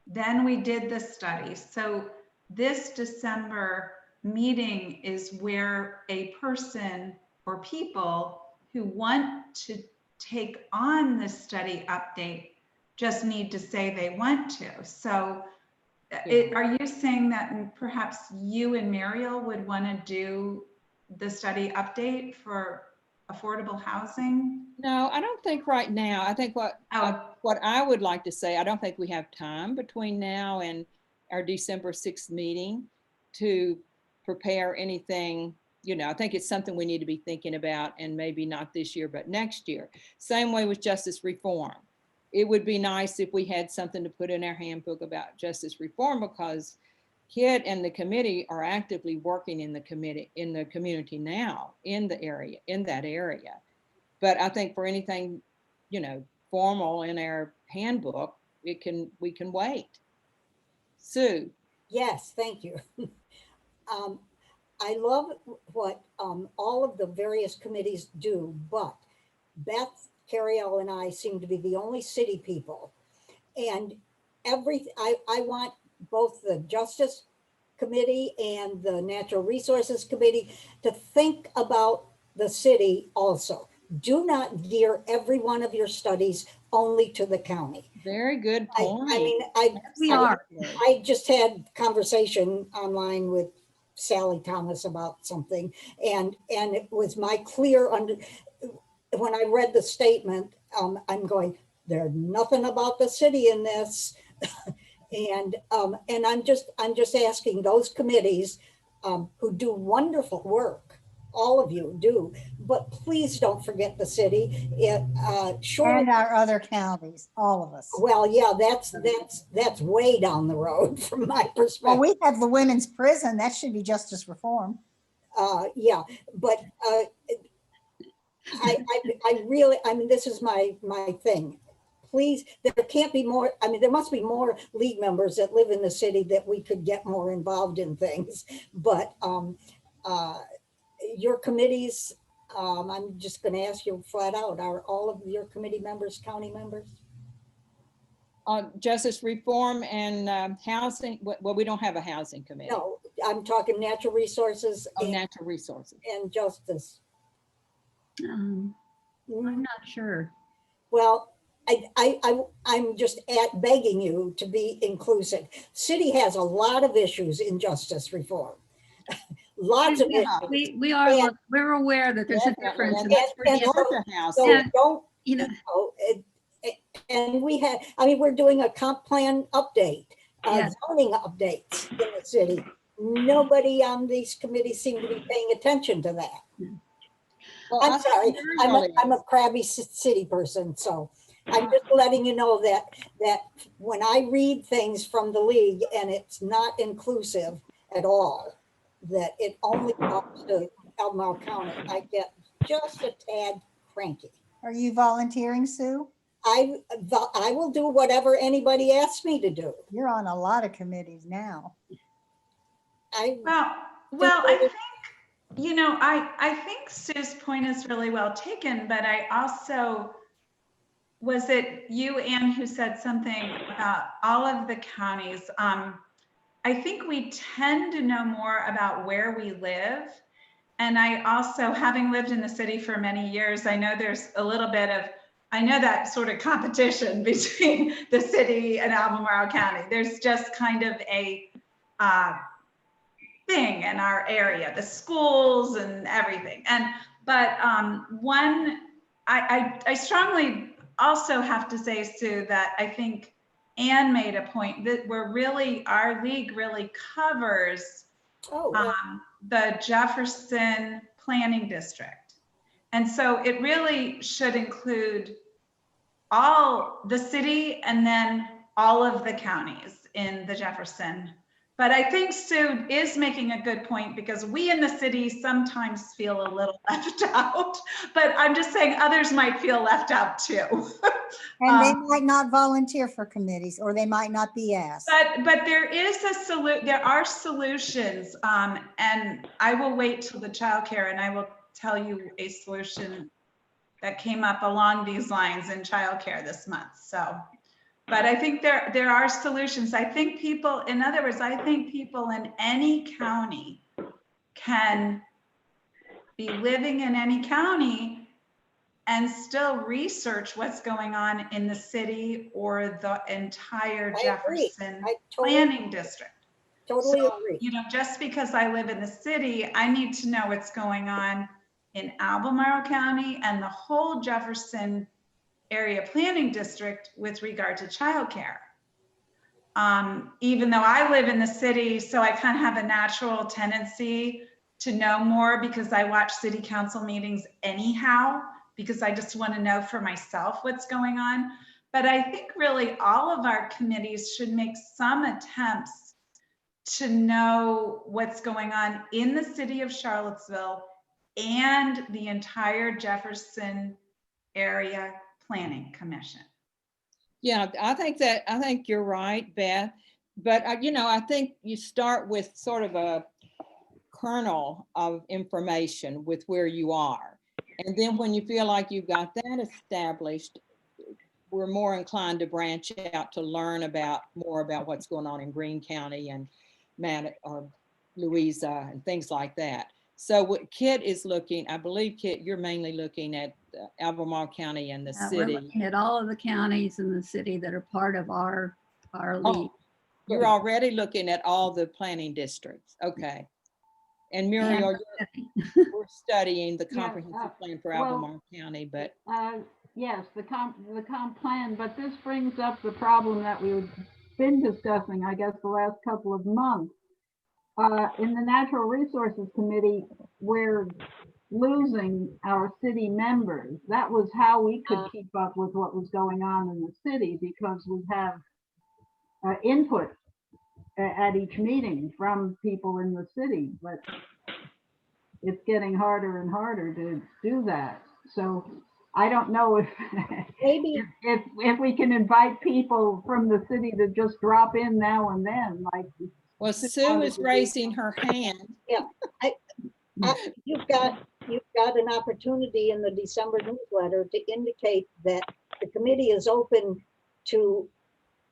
Then we did the study. So this December meeting is where a person or people who want to take on the study update just need to say they want to. So are you saying that perhaps you and Muriel would want to do the study update for affordable housing? no, I don't think right now. I think what I would like to say, I don't think we have time between now and our December 6th meeting to prepare anything. I think it's something we need to be thinking about, and maybe not this year, but next year. Same way with justice reform. It would be nice if we had something to put in our handbook about justice reform, because Kit and the committee are actively working in the community now, in that area. But I think for anything, formal in our handbook, we can wait. Sue. Yes, thank you. I love what all of the various committees do, but Beth, Carriel, and I seem to be the only city people. And I want both the Justice Committee and the Natural Resources Committee to think about the city also. Do not gear every one of your studies only to the county. Very good point. I just had conversation online with Sally Thomas about something, and it was my clear when I read the statement, I'm going, there's nothing about the city in this. And I'm just asking those committees who do wonderful work, all of you do, but please don't forget the city. And our other counties, all of us. Well, yeah, that's way down the road from my perspective. Well, we have the women's prison. That should be justice reform. Yeah, but I really, this is my thing. Please, there can't be more, there must be more league members that live in the city that we could get more involved in things. But your committees, I'm just going to ask you flat out, are all of your committee members county members? Justice reform and housing. Well, we don't have a housing committee. No, I'm talking natural resources. Natural resources. And justice. I'm not sure. Well, I'm just begging you to be inclusive. City has a lot of issues in justice reform. Lots of issues. We're aware that there's a difference. And we had, we're doing a comp plan update, zoning updates in the city. Nobody on these committees seem to be paying attention to that. Well, I'm sorry, I'm a crabby city person, so I'm just letting you know that when I read things from the league and it's not inclusive at all, that it only comes to Albemarle County, I get just a tad cranky. Are you volunteering, Sue? I will do whatever anybody asks me to do. You're on a lot of committees now. Well, I think, I think Sue's point is really well taken, but I also, was it you, Anne, who said something about all of the counties? I think we tend to know more about where we live. And I also, having lived in the city for many years, I know there's a little bit of, I know that sort of competition between the city and Albemarle County. There's just kind of a thing in our area, the schools and everything. But I strongly also have to say, Sue, that I think Anne made a point that our league really covers the Jefferson Planning District. And so it really should include all the city and then all of the counties in the Jefferson. But I think Sue is making a good point because we in the city sometimes feel a little left out, but I'm just saying others might feel left out too. And they might not volunteer for committees, or they might not be asked. But there are solutions, and I will wait till the childcare and I will tell you a solution that came up along these lines in childcare this month. So, but I think there are solutions. I think people, in other words, I think people in any county can be living in any county and still research what's going on in the city or the entire Jefferson planning district. Totally So, agree. you know, just because I live in the city, I need to know what's going on in Albemarle County and the whole Jefferson area planning district with regard to childcare. Even though I live in the city, so I kind of have a natural tendency to know more because I watch city council meetings anyhow, because I just want to know for myself what's going on. But I think really all of our committees should make some attempts to know what's going on in the city of Charlottesville and the entire Jefferson area planning commission. Yeah, I think you're right, Beth. But I think you start with sort of a kernel of information with where you are. And then when you feel like you've got that established, we're more inclined to branch out to learn more about what's going on in Greene County and Louisa and things like that. So what Kit is looking, I believe, Kit, you're mainly looking at Albemarle County and the We're city. looking at all of the counties in the city that are part of our league. You're already looking at all the planning districts. Okay. And Muriel, we're studying the comprehensive plan for Albemarle County, but. Yes, the comp plan, but this brings up the problem that we've been discussing, I guess, the last couple of months. In the Natural Resources Committee, we're losing our city members. That was how we could keep up with what was going on in the city, because we have input at each meeting from people in the city, but it's getting harder and harder to do that. So I don't know if Maybe if we can invite people from the city to just drop in now and then, like. Well, Sue is raising her hand. Yeah, you've got an opportunity in the December newsletter to indicate that the committee is open to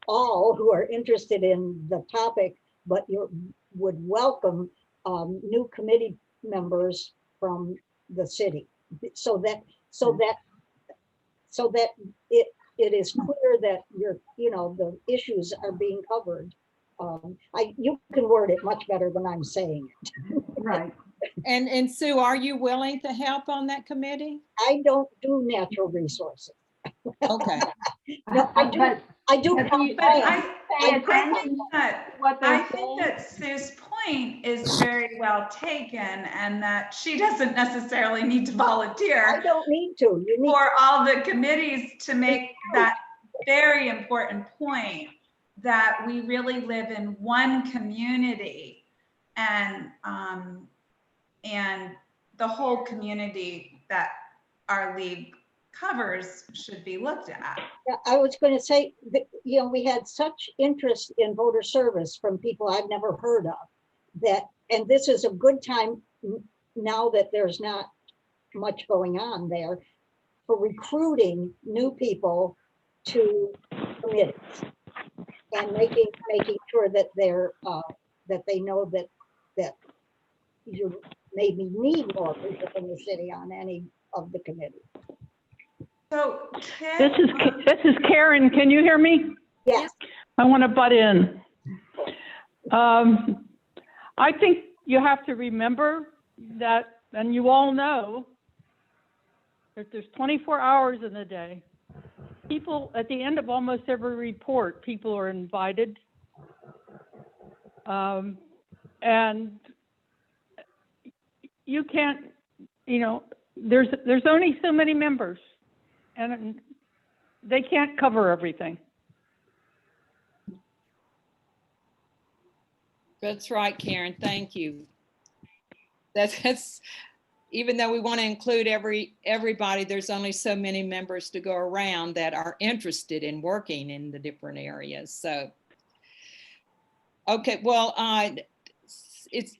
all who are interested in the topic, but you would welcome new committee members from the city, so that it is clear that the issues are being covered. You can word it much better than I'm saying it. Right. And Sue, are you willing to help on that committee? I don't do natural resources. Okay. No, I do. But I think that Sue's point is very well taken, and that she doesn't necessarily need to volunteer. I don't need to. You need for all the committees to make that very important point that we really live in one community, and the whole community that our league covers should be looked at. Yeah, I was going to say that, we had such interest in voter service from people I've never heard of, and this is a good time now that there's not much going on there for recruiting new people to committees and making sure that that they know that you maybe need more people in the city on any of the committees. So This is Karen. Can you hear me? Yes. I want to butt in. I think you have to remember that, and you all know, that there's 24 hours in a day. people, at the end of almost every report, people are invited. And you can't, there's only so many members, and they can't cover everything. That's right, Karen. Thank you. That's even though we want to include everybody, there's only so many members to go around that are interested in working in the different areas. So, okay, well, is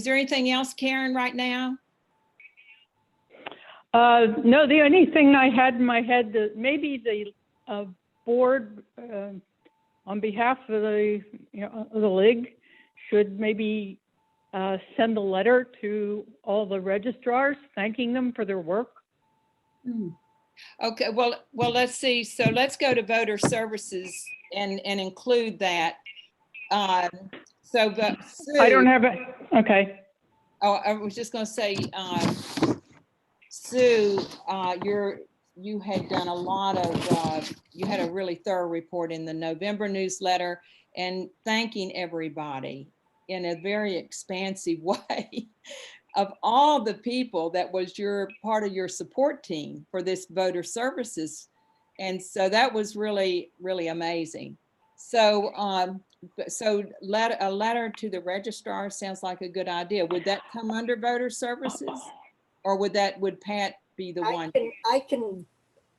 there anything else, Karen, right now? No, the only thing I had in my head that maybe the board, on behalf of the league, should maybe send a letter to all the registrars thanking them for their work. Okay, well, let's see. So let's go to voter services and include that. But Sue, I don't have it. Okay. Oh, I was just going to say, Sue, you had done a lot of, you had a really thorough report in the November newsletter, and thanking everybody in a very expansive way of all the people that was part of your support team for this voter services. And so that was really, really amazing. So, a letter to the registrar sounds like a good idea. Would that come under voter services, or would Pat be the one? I can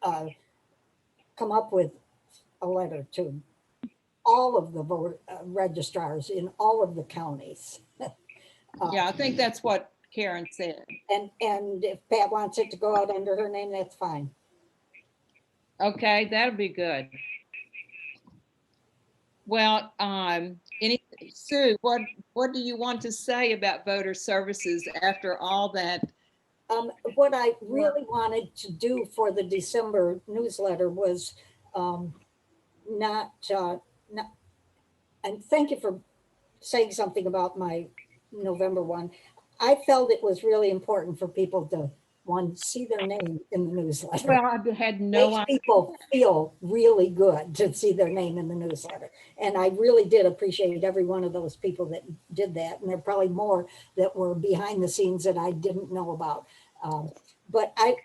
come up with a letter to all of the registrars in all of the counties. Yeah, I think that's what Karen said. And if Pat wants it to go out under her name, that's fine. Okay, that'll be good. Well, Sue, what do you want to say about voter services after all that? What I really wanted to do for the December newsletter was and thank you for saying something about my November one. I felt it was really important for people to see their name in the newsletter. Well, I had no idea. People feel really good to see their name in the newsletter. And I really did appreciate every one of those people that did that. And there are probably more that were behind the scenes that I didn't know about. But I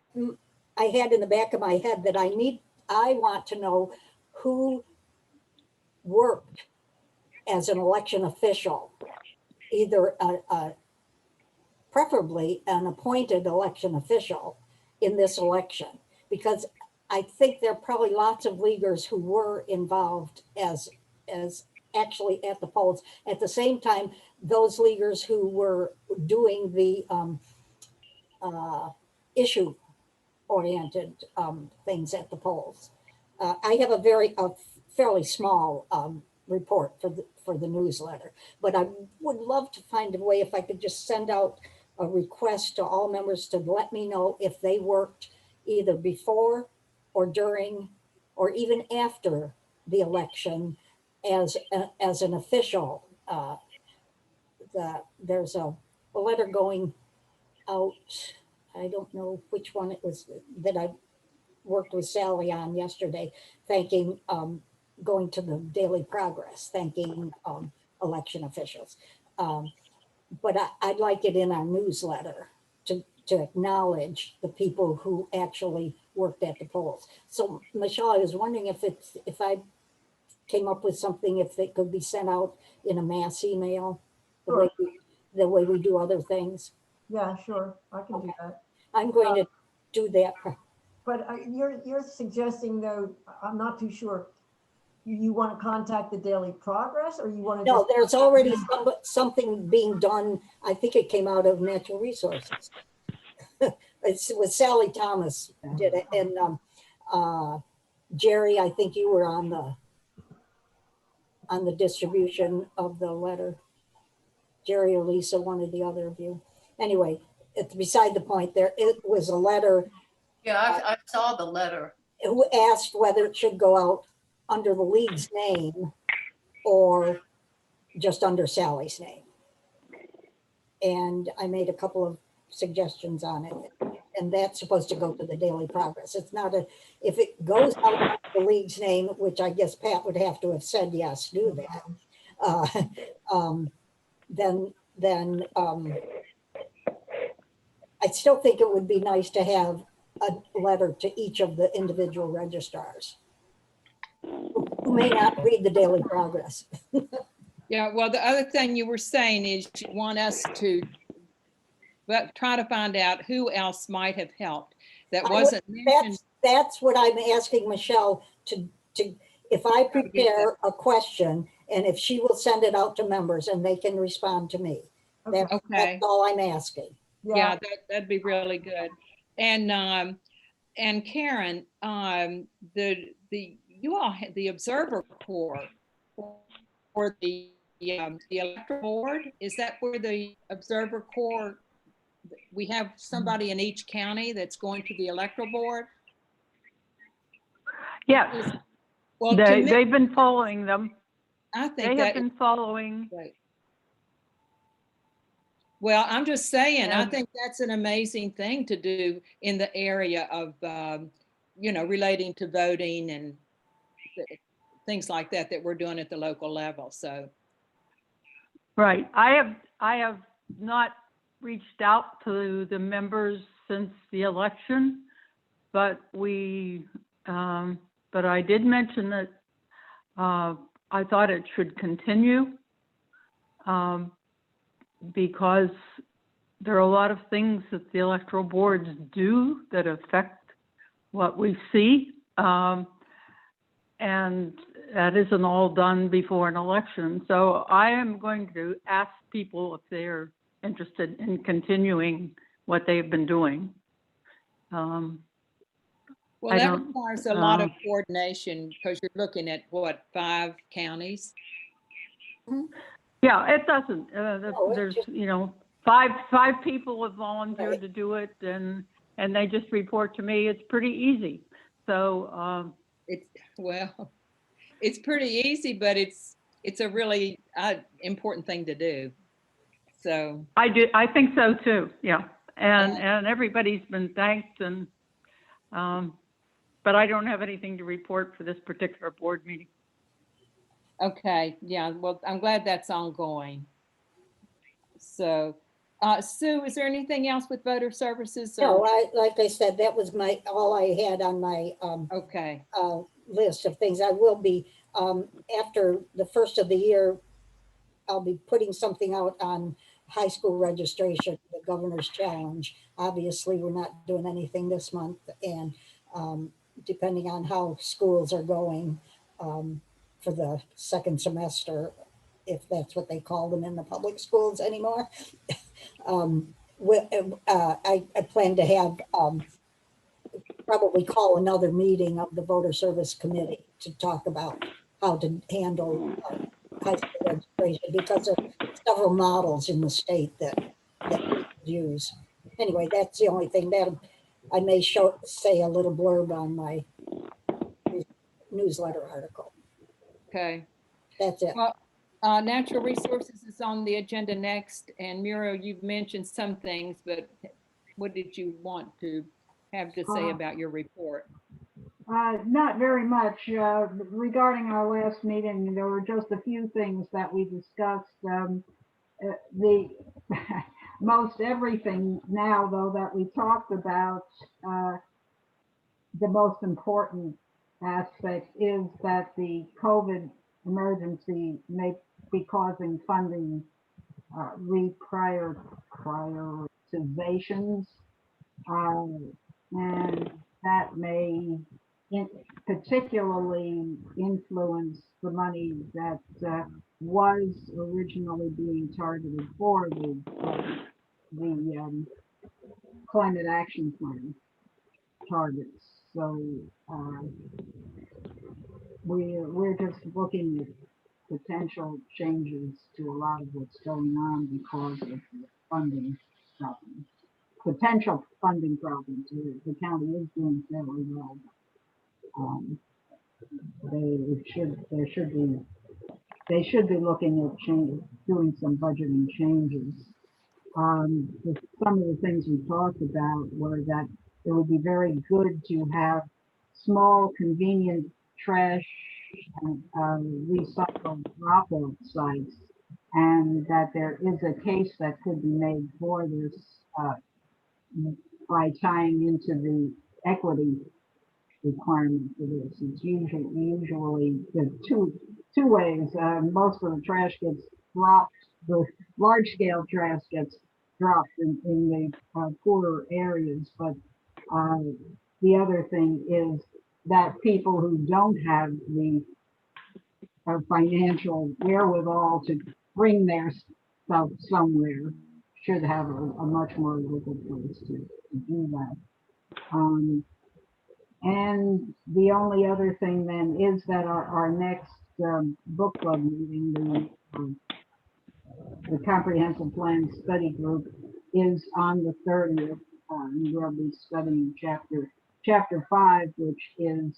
had in the back of my head that I want to know who worked as an election official, either preferably an appointed election official in this election, because I think there are probably lots of leaguers who were involved as actually at the polls. At the same time, those leaguers who were doing the issue-oriented things at the polls. I have a fairly small report for the newsletter, but I would love to find a way if I could just send out a request to all members to let me know if they worked either before or during or even after the election as an official. There's a letter going out. I don't know which one it was that I worked with Sally on yesterday, thanking, going to the Daily Progress, thanking election officials. But I'd like it in our newsletter to acknowledge the people who actually worked at the polls. So Michelle, I was wondering if I came up with something, if it could be sent out in a mass email, Sure. the way we do other things. Yeah, sure, I can do that. I'm going to do that. But you're suggesting, though, I'm not too sure, you want to contact the Daily Progress, or you want to? No, there's already something being done. I think it came out of Natural Resources. It was Sally Thomas did it, and Jerry, I think you were on the distribution of the letter. Jerry or Lisa, one or the other of you. Anyway, it's beside the point. It was a letter. Yeah, I saw the letter. Who asked whether it should go out under the league's name or just under Sally's name. And I made a couple of suggestions on it. and that's supposed to go to the Daily Progress. It's not a, if it goes out under the league's name, which I guess Pat would have to have said, yes, do that. Then I still think it would be nice to have a letter to each of the individual registrars who may not read the Daily Progress. Yeah, well, the other thing you were saying is you want us to try to find out who else might have helped that wasn't mentioned. That's what I'm asking Michelle to, if I prepare a question and if she will send it out to members and they can respond to me. That's all I'm asking. Yeah, that'd be really good. And Karen, you all had the Observer Corps or the electoral board. Is that where the Observer Corps? We have somebody in each county that's going to the electoral board? Yes. Well, they've been following them. I think they have been following. Right. Well, I'm just saying, I And think that's an amazing thing to do in the area of, relating to voting and things like that we're doing at the local level. So. Right. I have not reached out to the members since the election, but but I did mention that I thought it should continue because there are a lot of things that the electoral boards do that affect what we see. And that isn't all done before an election. So I am going to ask people if they're interested in continuing what they've been doing. Well, that requires a lot of coordination because you're looking at what, 5 counties? Yeah, it doesn't. There's, 5 people have volunteered to do it, and they just report to me. It's pretty easy. So it's pretty easy, but it's a really important thing to do. So I think so too. Yeah, and everybody's been thanked, and but I don't have anything to report for this particular board meeting. Okay, yeah, well, I'm glad that's ongoing. So, Sue, is there anything else with voter services? No, like I said, that was all I had on my list of things. I will be, after the first of the year, I'll be putting something out on high school registration, the Governor's Challenge. Obviously, we're not doing anything this month, and depending on how schools are going for the second semester, if that's what they call them in the public schools anymore. I plan to have probably call another meeting of the Voter Service Committee to talk about how to handle high school registration, because of several models in the state that we use. Anyway, that's the only thing that I may say a little blurb on my newsletter article. Okay. That's it. Well, natural resources is on the agenda next, and Muriel, you've mentioned some things, but what did you want to have to say about your report? Not very much. Regarding our last meeting, there were just a few things that we discussed. The most everything now, though, that we talked about, the most important aspect is that the COVID emergency may be causing funding reprioritizations, and that may particularly influence the money that was originally being targeted for the climate action plan targets. So we're just looking at potential changes to a lot of what's going on because of the funding problems. Potential funding problems. The county is doing fairly well. They should be looking at doing some budgeting changes some of the things we talked about were that it would be very good to have small, convenient trash recycled drop-off sites, and that there is a case that could be made for this by tying into the equity requirement for this. It's usually the two ways. Most of the trash gets dropped. The large scale trash gets dropped in the poorer areas, but the other thing is that people who don't have the financial wherewithal to bring their stuff somewhere should have a much more local place to do that. And the only other thing then is that our next book club meeting, the Comprehensive Plan Study Group, is on the 30th. And we'll be studying chapter 5, which is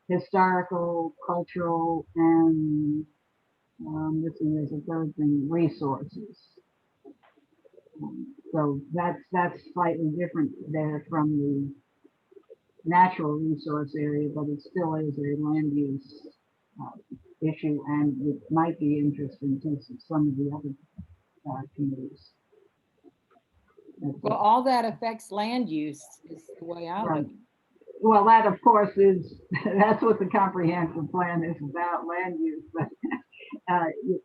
historical, cultural, and there's a third thing, resources. So that's slightly different there from the natural resource area, but it still is a land use issue, and it might be interesting to some of the other communities. Well, all that affects land use is the way I look. Well, that of course is, that's what the comprehensive plan is about, land use, but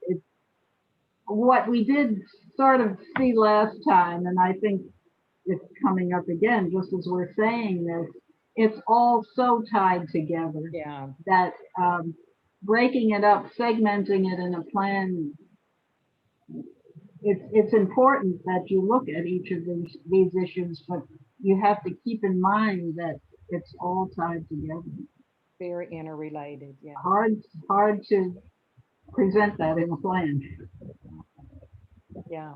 it's what we did sort of see last time, and I think it's coming up again, just as we're saying this, it's all so tied together that breaking it up, segmenting it in a plan, it's important that you look at each of these issues, but you have to keep in mind that it's all tied together. Very interrelated, yeah. Hard to present that in a plan. Yeah.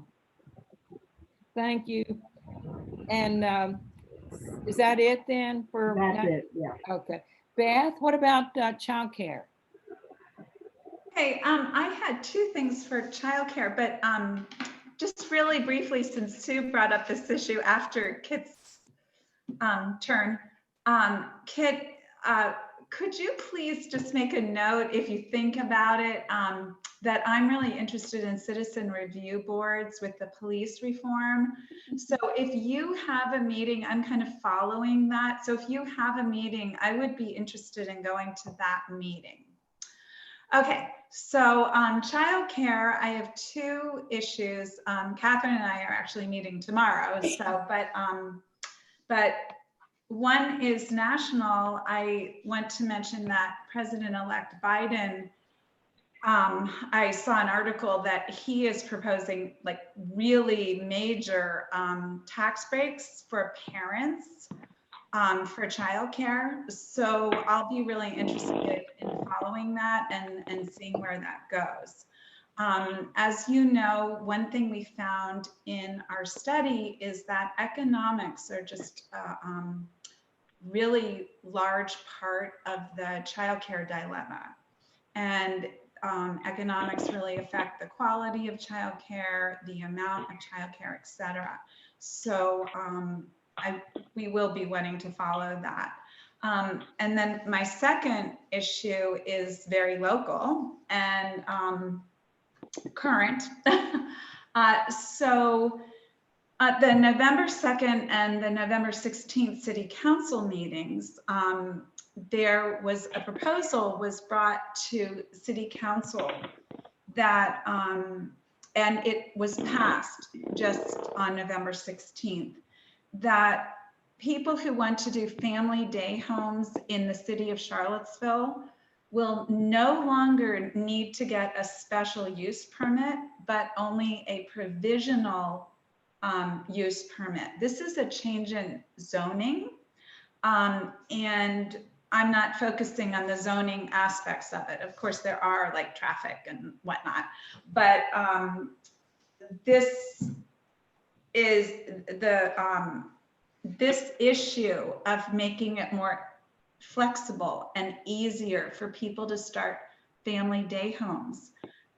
Thank you. And is that it then for? That's it, yeah. Okay. Beth, what about childcare? Okay, I had two things for childcare, but just really briefly, since Sue brought up this issue after Kit's turn, Kit, could you please just make a note, if you think about it, that I'm really interested in citizen review boards with the police reform. So if you have a meeting, I'm kind of following that. So if you have a meeting, I would be interested in going to that meeting. Okay, so childcare, I have two issues. Catherine and I are actually meeting tomorrow. So, but one is national. I want to mention that President-elect Biden, I saw an article that he is proposing like really major tax breaks for parents for childcare. So I'll be really interested in following that and seeing where that goes. As you know, one thing we found in our study is that economics are just really large part of the childcare dilemma. And economics really affect the quality of childcare, the amount of childcare, et cetera. So we will be wanting to follow that. And then my second issue is very local and current. The November 2nd and the November 16th City Council meetings, there was a proposal was brought to City Council that, and it was passed just on November 16th, that people who want to do family day homes in the city of Charlottesville will no longer need to get a special use permit, but only a provisional use permit. This is a change in zoning, and I'm not focusing on the zoning aspects of it. Of course, there are like traffic and whatnot, but this is this issue of making it more flexible and easier for people to start family day homes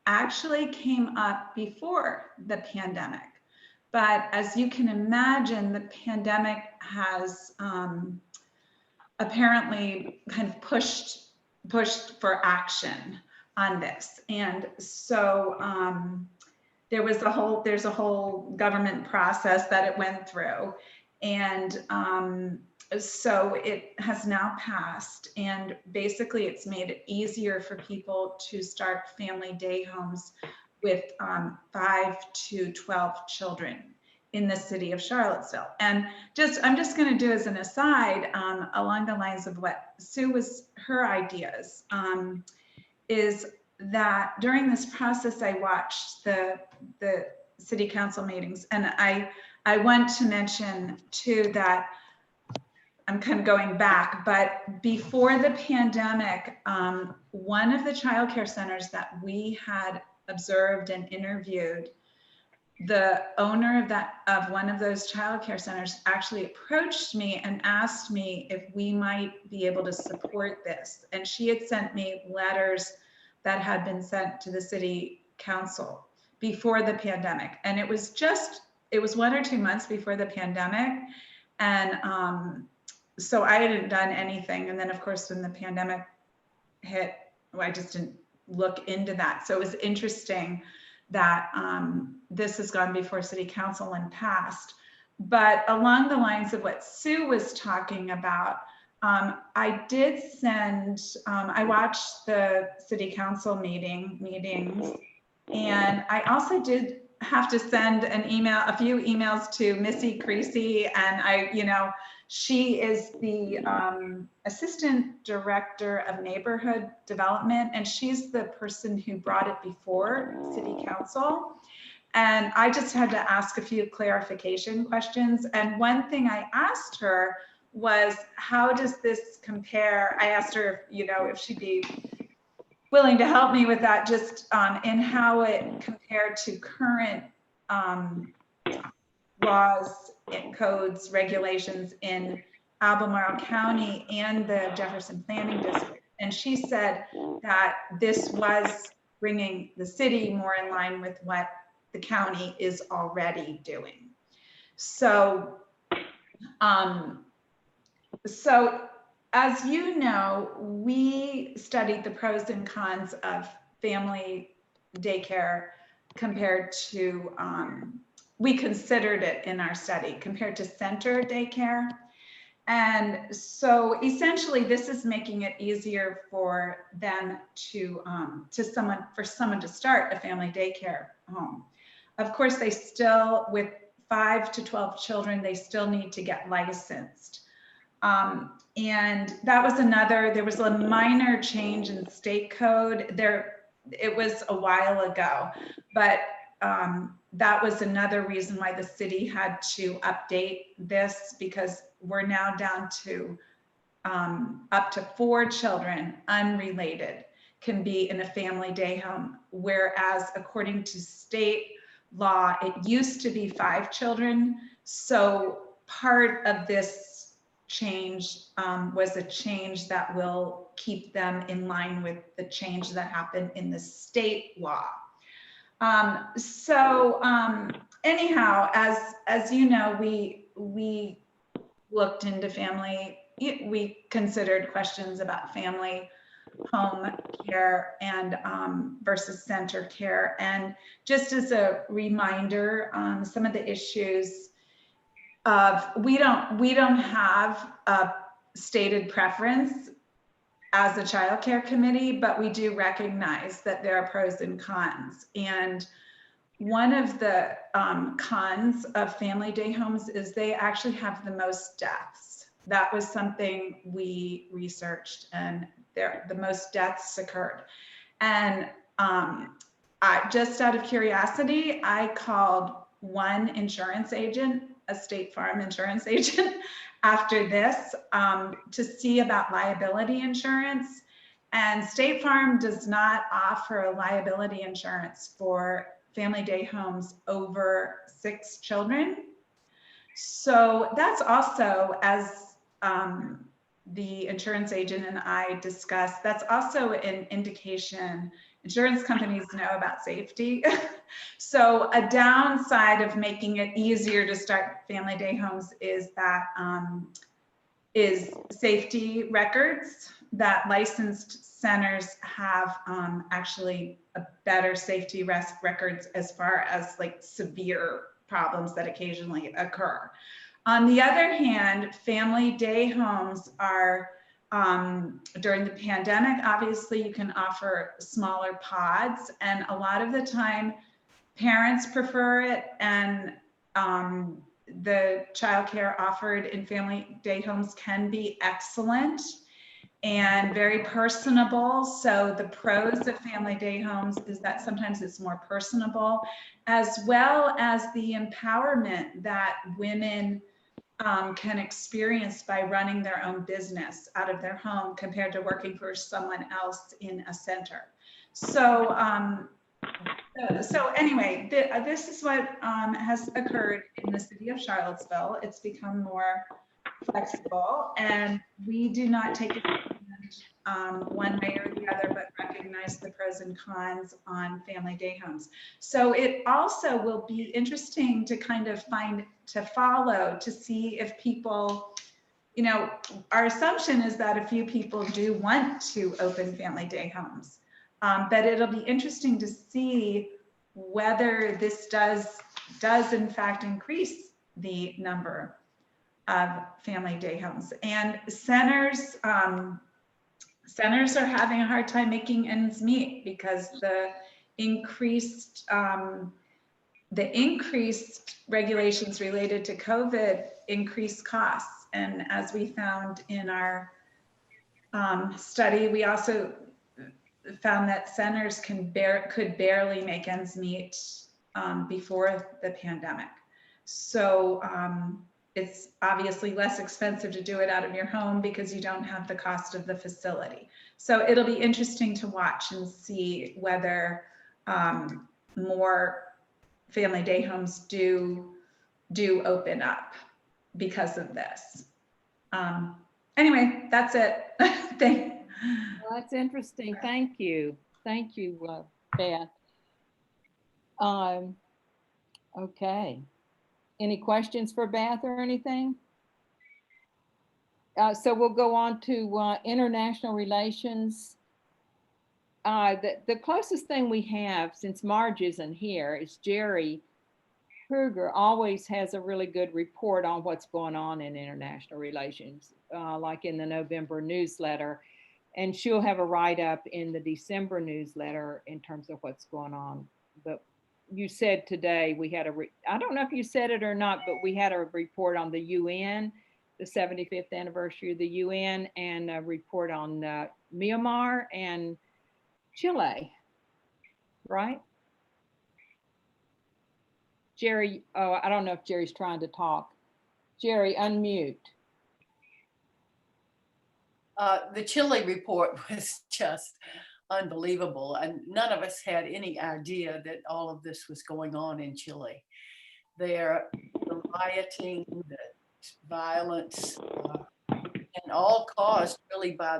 actually came up before the pandemic. But as you can imagine, the pandemic has apparently kind of pushed for action on this. And so there's a whole government process that it went through. And so it has now passed, and basically it's made it easier for people to start family day homes with 5 to 12 children in the city of Charlottesville. And I'm just going to do as an aside, along the lines of what her ideas, is that during this process, I watched the city council meetings, and I want to mention too that I'm kind of going back, but before the pandemic, one of the childcare centers that we had observed and interviewed, the owner of one of those childcare centers actually approached me and asked me if we might be able to support this. And she had sent me letters that had been sent to the city council before the pandemic. And it was 1 or 2 months before the pandemic. And so I hadn't done anything. And then of course, when the pandemic hit, I just didn't look into that. So it was interesting that this has gone before city council and passed. But along the lines of what Sue was talking about, I did send, I watched the city council meetings, and I also did have to send a few emails to Missy Creasy, and she is the assistant director of neighborhood development, and she's the person who brought it before city council. And I just had to ask a few clarification questions. And one thing I asked her was, how does this compare? I asked her, if she'd be willing to help me with that, just in how it compared to current laws, codes, regulations in Albemarle County and the Jefferson Planning District. And she said that this was bringing the city more in line with what the county is already doing. So, as you know, we studied the pros and cons of family daycare compared to, we considered it in our study compared to center daycare. And so essentially this is making it easier for them for someone to start a family daycare home. Of course, they still, with 5 to 12 children, they still need to get licensed. And that was there was a minor change in state code there. It was a while ago, but that was another reason why the city had to update this, because we're now down to up to 4 children unrelated can be in a family day home. Whereas according to state law, it used to be 5 children. So part of this change was a change that will keep them in line with the change that happened in the state law. Anyhow, as you know, we looked into family, we considered questions about family home care and versus center care. And just as a reminder, some of the issues of we don't have a stated preference as a child care committee, but we do recognize that there are pros and cons. And one of the cons of family day homes is they actually have the most deaths. That was something we researched, and the most deaths occurred. And just out of curiosity, I called one insurance agent, a State Farm insurance agent, after this to see about liability insurance. And State Farm does not offer a liability insurance for family day homes over 6 children. So that's also, as the insurance agent and I discussed, that's also an indication insurance companies know about safety. So a downside of making it easier to start family day homes is that is safety records, that licensed centers have actually a better safety records as far as like severe problems that occasionally occur. On the other hand, family day homes are, during the pandemic, obviously you can offer smaller pods, and a lot of the time parents prefer it, and the childcare offered in family day homes can be excellent and very personable. So the pros of family day homes is that sometimes it's more personable, as well as the empowerment that women can experience by running their own business out of their home compared to working for someone else in a center. So, so anyway, this is what has occurred in the city of Charlottesville. It's become more flexible, and we do not take it one way or the other, but recognize the pros and cons on family day homes. So it also will be interesting to kind of follow to see if people, you know, our assumption is that a few people do want to open family day homes, but it'll be interesting to see whether this does in fact increase the number of family day homes. And centers are having a hard time making ends meet because the increased regulations related to COVID increased costs. And as we found in our study, we also found that centers could barely make ends meet before the pandemic. So it's obviously less expensive to do it out of your home because you don't have the cost of the facility. So it'll be interesting to watch and see whether more family day homes do open up because of this. Anyway, that's it. Well, that's interesting. Thank you. Thank you, Beth. Okay. Any questions for Beth or anything? So we'll go on to international relations. The closest thing we have, since Marge isn't here, is Jerry Kruger always has a really good report on what's going on in international relations, like in the November newsletter. And she'll have a write-up in the December newsletter in terms of what's going on. But you said today we had I don't know if you said it or not, but we had a report on the UN, the 75th anniversary of the UN, and a report on Myanmar and Chile, right? Jerry, oh, I don't know if Jerry's trying to talk. Jerry, unmute. The Chile report was just unbelievable, and none of us had any idea that all of this was going on in Chile. The rioting, the violence, and all caused really by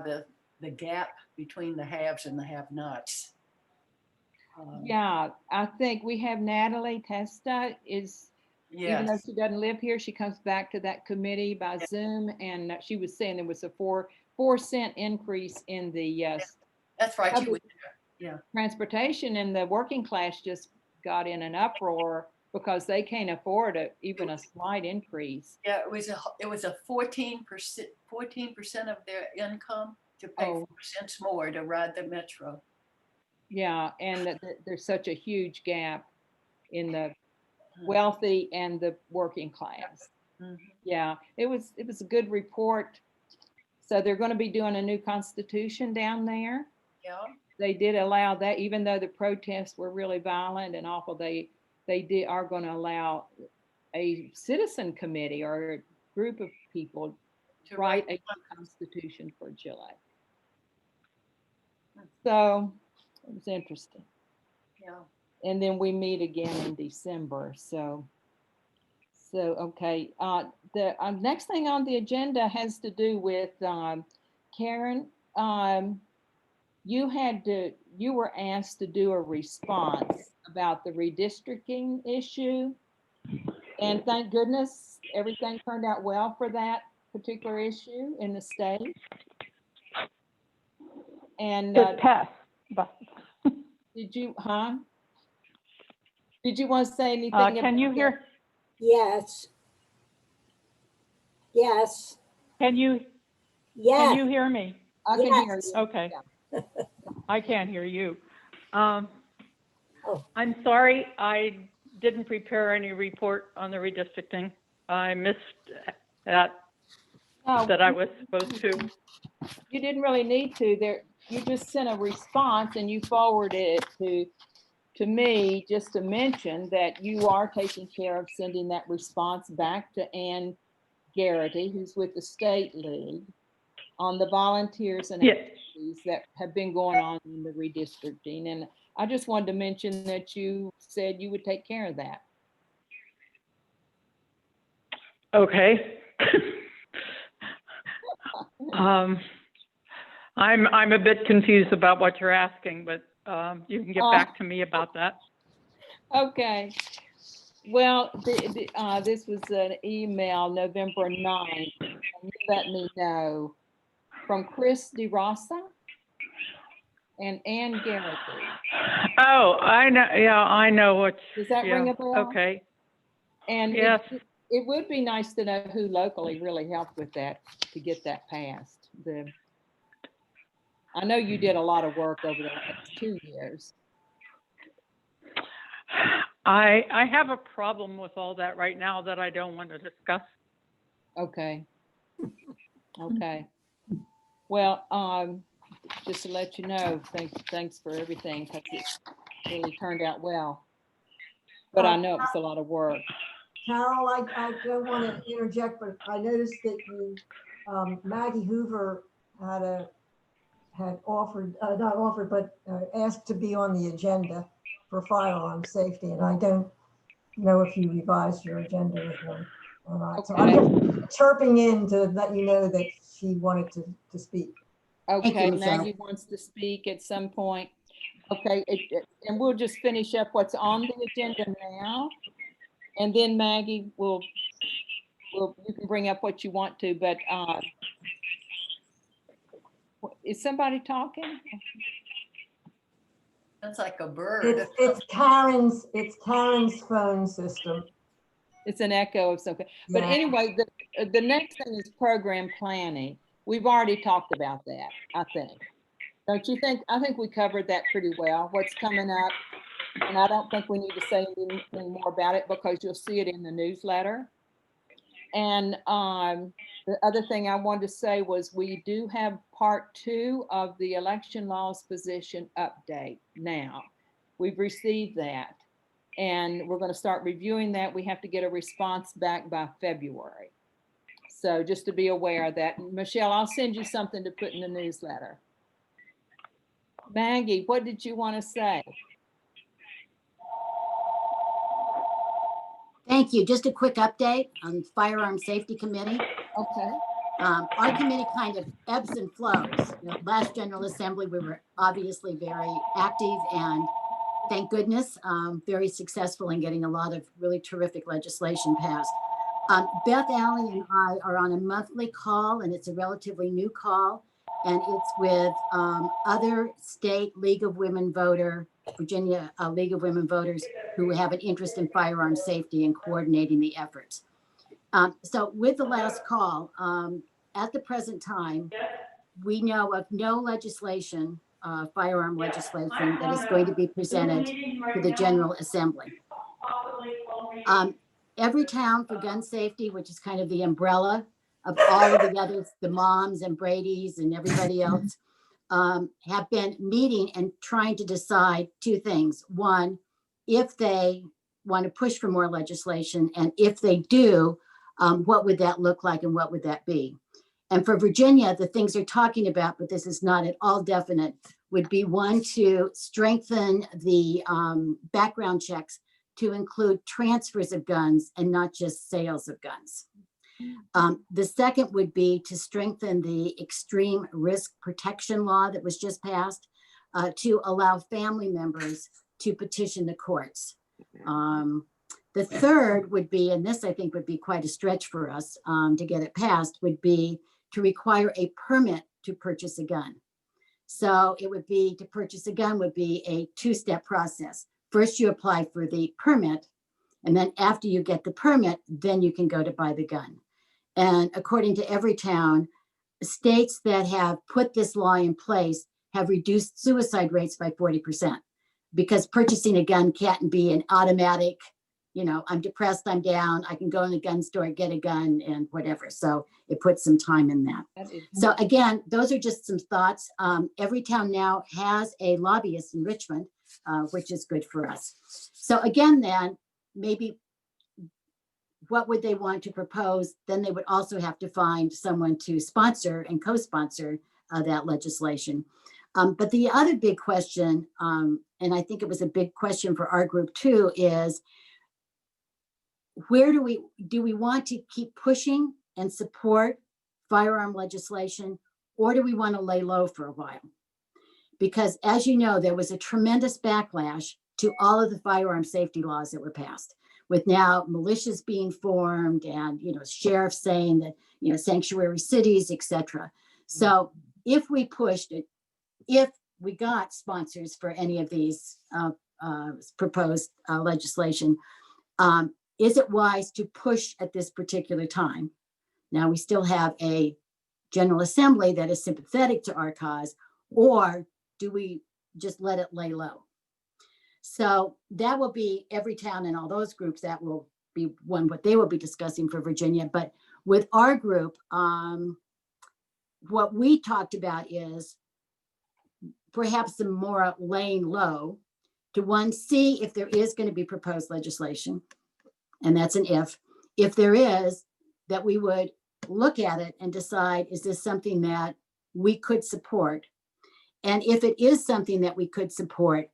the gap between the haves and the have-nots. Yeah, I think we have Natalie Testa even though she doesn't live here, she comes back to that committee by Zoom, and she was saying there was a 4-cent increase in the that's right. Transportation, and the working class just got in an uproar because they can't afford even a slight increase. Yeah, it was a 14% of their income to pay 4 cents more to ride the metro. Yeah, and there's such a huge gap in the wealthy and the working class. Mm-hmm. Yeah, it was a good report. So they're going to be doing a new constitution down there. Yeah. They did allow that, even though the protests were really violent and awful. They are going to allow a citizen committee or a group of people to write a constitution for Chile. So it was interesting. Yeah. And then we meet again in December. So okay. The next thing on the agenda has to do with Karen. you were asked to do a response about the redistricting issue. And thank goodness, everything turned out well for that particular issue in the state. And It passed, but did you want to say anything? can you hear? Yes. Yes. Can you Yes. hear me? I can hear Yes. you. Okay. Yeah. I can't hear you. Oh. I'm sorry, I didn't prepare any report on the redistricting. I missed that Oh, I was supposed to. you didn't really need to. You just sent a response and you forwarded it to me just to mention that you are taking care of sending that response back to Ann Garrity, who's with the State League, on the volunteers and activities that have been going on in the redistricting. And I just wanted to mention that you said you would take care of that. Okay. I'm a bit confused about what you're asking, but you can get back to me about that. Okay. Well, this was an email November 9th, and you let me know, from Chris DeRosa and Ann Garrity. Oh, I know. Yeah, I know what. Does that ring a bell? Okay. And yes, it would be nice to know who locally really helped with that to get that passed. I know you did a lot of work over the last 2 years. I have a problem with all that right now that I don't want to discuss. Okay. Okay. Well, just to let you know, thanks for everything, because it really turned out well. But I know it was a lot of work. Carol, I don't want to interject, but I noticed that you, Maggie Hoover had offered, not offered, but asked to be on the agenda for firearm safety. And I don't know if you revised your agenda with her or not. Okay. So I'm just chirping in to let you know that she wanted to speak. Okay, you, Michelle. Maggie wants to speak at some point. Okay, and we'll just finish up what's on the agenda now. And then Maggie you can bring up what you want to, but is somebody talking? That's like a bird. It's Karen's phone system. It's an echo of something. But Yeah. anyway, the next thing is program planning. We've already talked about that, I think. Don't you think? I think we covered that pretty well, what's coming up. And I don't think we need to say anything more about it because you'll see it in the newsletter. And the other thing I wanted to say was we do have part 2 of the election laws position update now. We've received that and we're going to start reviewing that. We have to get a response back by February. So just to be aware of that. Michelle, I'll send you something to put in the newsletter. Maggie, what did you want to say? Thank you. Just a quick update on Firearm Safety Committee. Okay. Our committee kind of ebbs and flows. Last General Assembly, we were obviously very active and thank goodness, very successful in getting a lot of really terrific legislation passed. Beth Alley and I are on a monthly call, and it's a relatively new call, and it's with other state League of Women Voters, Virginia League of Women Voters who have an interest in firearm safety and coordinating the efforts. So with the last call, at the present time, we know of no legislation, firearm legislation that is going to be presented to the General Assembly. Every town for gun safety, which is kind of the umbrella of all of the others, the moms and Brady's and everybody else, have been meeting and trying to decide 2 things. One, if they want to push for more legislation, and if they do, what would that look like and what would that be? And for Virginia, the things they're talking about, but this is not at all definite, would be 1, to strengthen the background checks to include transfers of guns and not just sales of guns. The second would be to strengthen the extreme risk protection law that was just passed. to allow family members to petition the courts. The third would be, and this I think would be quite a stretch for us to get it passed, would be to require a permit to purchase a gun. So it would be, to purchase a gun would be a two-step process. First, you apply for the permit, and then after you get the permit, then you can go to buy the gun. And according to Everytown, states that have put this law in place have reduced suicide rates by 40%, because purchasing a gun can't be an automatic, you know, I'm depressed, I'm down, I can go in the gun store, get a gun and whatever. So it puts some time in that. So again, those are just some thoughts. Everytown now has a lobbyist in Richmond, which is good for us. So again, then maybe what would they want to propose? Then they would also have to find someone to sponsor and co-sponsor that legislation. But the other big question, and I think it was a big question for our group too, is where do we want to keep pushing and support firearm legislation, or do we want to lay low for a while? Because as you know, there was a tremendous backlash to all of the firearm safety laws that were passed, with now militias being formed and, you know, sheriffs saying that, you know, sanctuary cities, etc. So if we pushed it, if we got sponsors for any of these proposed legislation, is it wise to push at this particular time? Now we still have a General Assembly that is sympathetic to our cause, or do we just let it lay low? So that will be Everytown and all those groups, that will be what they will be discussing for Virginia. But with our group, what we talked about is perhaps some more laying low to, one, see if there is going to be proposed legislation. And that's an if there is, that we would look at it and decide, is this something that we could support? And if it is something that we could support,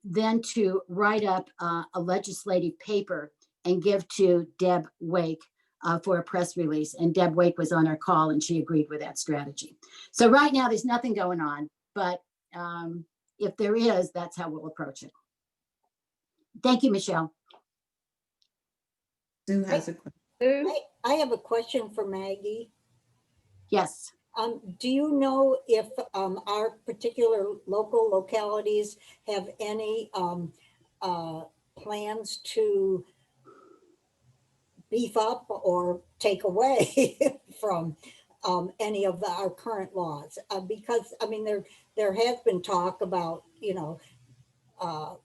then to write up a legislative paper and give to Deb Wake for a press release. And Deb Wake was on our call and she agreed with that strategy. So right now there's nothing going on, but if there is, that's how we'll approach it. Thank you, Michelle. Sue has a question. I have a question for Maggie. Yes. Do you know if our particular local localities have any plans to beef up or take away from any of our current laws? Because I mean, there has been talk about, you know,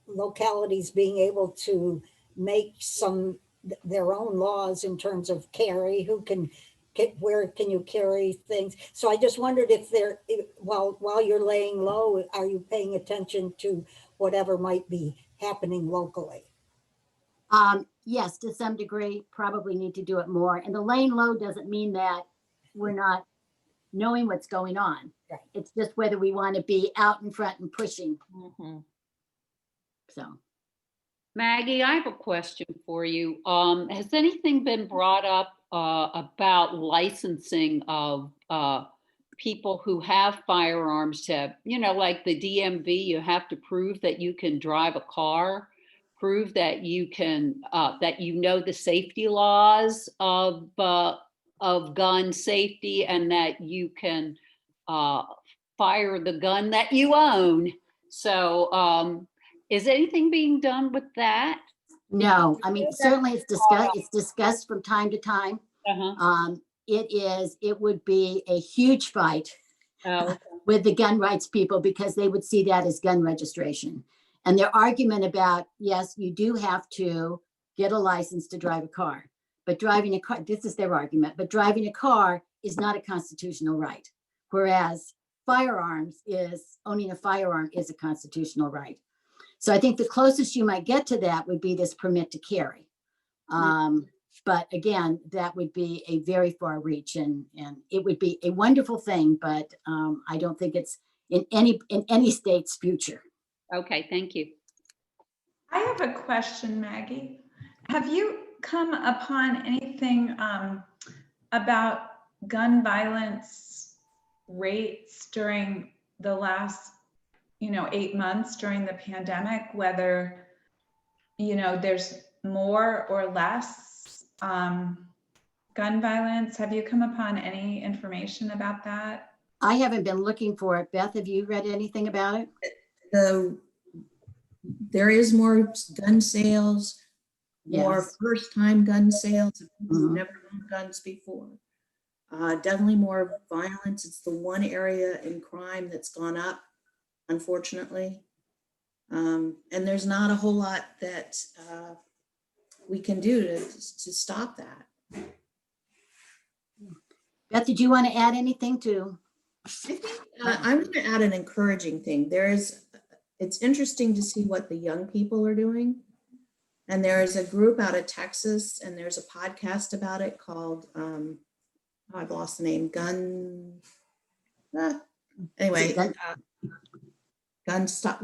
localities being able to make their own laws in terms of carry, who can get, where can you carry things. So I just wondered if while you're laying low, are you paying attention to whatever might be happening locally? Yes, to some degree, probably need to do it more. And the laying low doesn't mean that we're not knowing what's going on. Right. It's just whether we want to be out in front and pushing. Mm-hmm. So. Maggie, I have a question for you. Has anything been brought up about licensing of people who have firearms to, you know, like the DMV, you have to prove that you can drive a car, prove that you can, that you know the safety laws of gun safety and that you can fire the gun that you own. So, is anything being done with that? No, I mean, certainly it's discussed from time to time. It would be a huge fight with the gun rights people, because they would see that as gun registration. And their argument about, yes, you do have to get a license to drive a car, but driving a car, this is their argument, but driving a car is not a constitutional right. Whereas owning a firearm is a constitutional right. So I think the closest you might get to that would be this permit to carry. But again, that would be a very far reach, and it would be a wonderful thing, but I don't think it's in any state's future. Okay, thank you. I have a question, Maggie. Have you come upon anything about gun violence rates during the last, 8 months during the pandemic, whether, there's more or less gun violence. Have you come upon any information about that? I haven't been looking for it. Beth, have you read anything about it? There is more gun sales, more Yes. first-time gun sales, people who've Mhm. never owned guns before. Definitely more violence. It's the one area in crime that's gone up, unfortunately. And there's not a whole lot that we can do to stop that. Beth, did you want to add anything to? I think I want to add an encouraging thing. It's interesting to see what the young people are doing. And there is a group out of Texas, and there's a podcast about it called, I've lost the name, anyway, Gun Stop.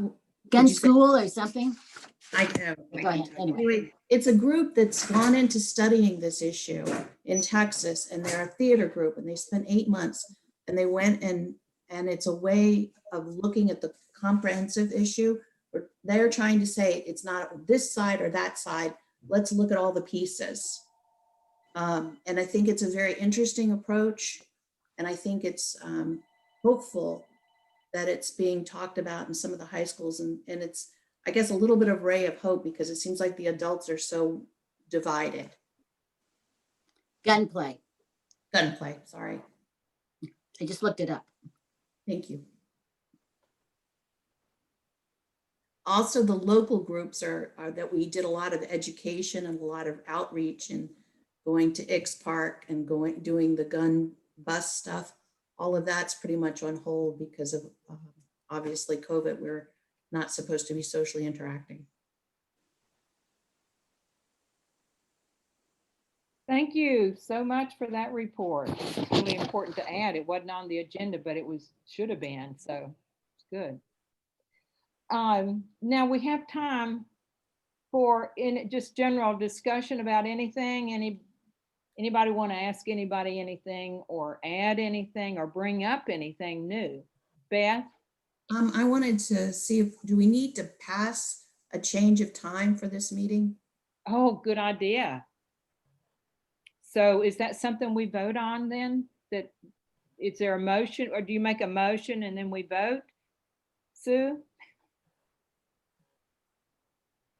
Gun School or something? I know. Go ahead, anyway. Anyway, it's a group that's gone into studying this issue in Texas, and they're a theater group, and they spent 8 months, and they went and it's a way of looking at the comprehensive issue. They're trying to say it's not this side or that side. Let's look at all the pieces. And I think it's a very interesting approach, and I think it's hopeful that it's being talked about in some of the high schools, and it's, I guess, a little bit of ray of hope, because it seems like the adults are so divided. Gunplay. Sorry. I just looked it up. Thank you. Also, the local groups are that we did a lot of education and a lot of outreach, and going to Ix Park and doing the gun bus stuff. All of that's pretty much on hold because of obviously COVID. We're not supposed to be socially interacting. Thank you so much for that report. It's really important to add. It wasn't on the agenda, but should have been, so it's good. Now we have time for just general discussion about anything. Anybody want to ask anybody anything, or add anything, or bring up anything new? Beth? I wanted to see do we need to pass a change of time for this meeting? Oh, good idea. So is that something we vote on then? Is there a motion, or do you make a motion and then we vote? Sue?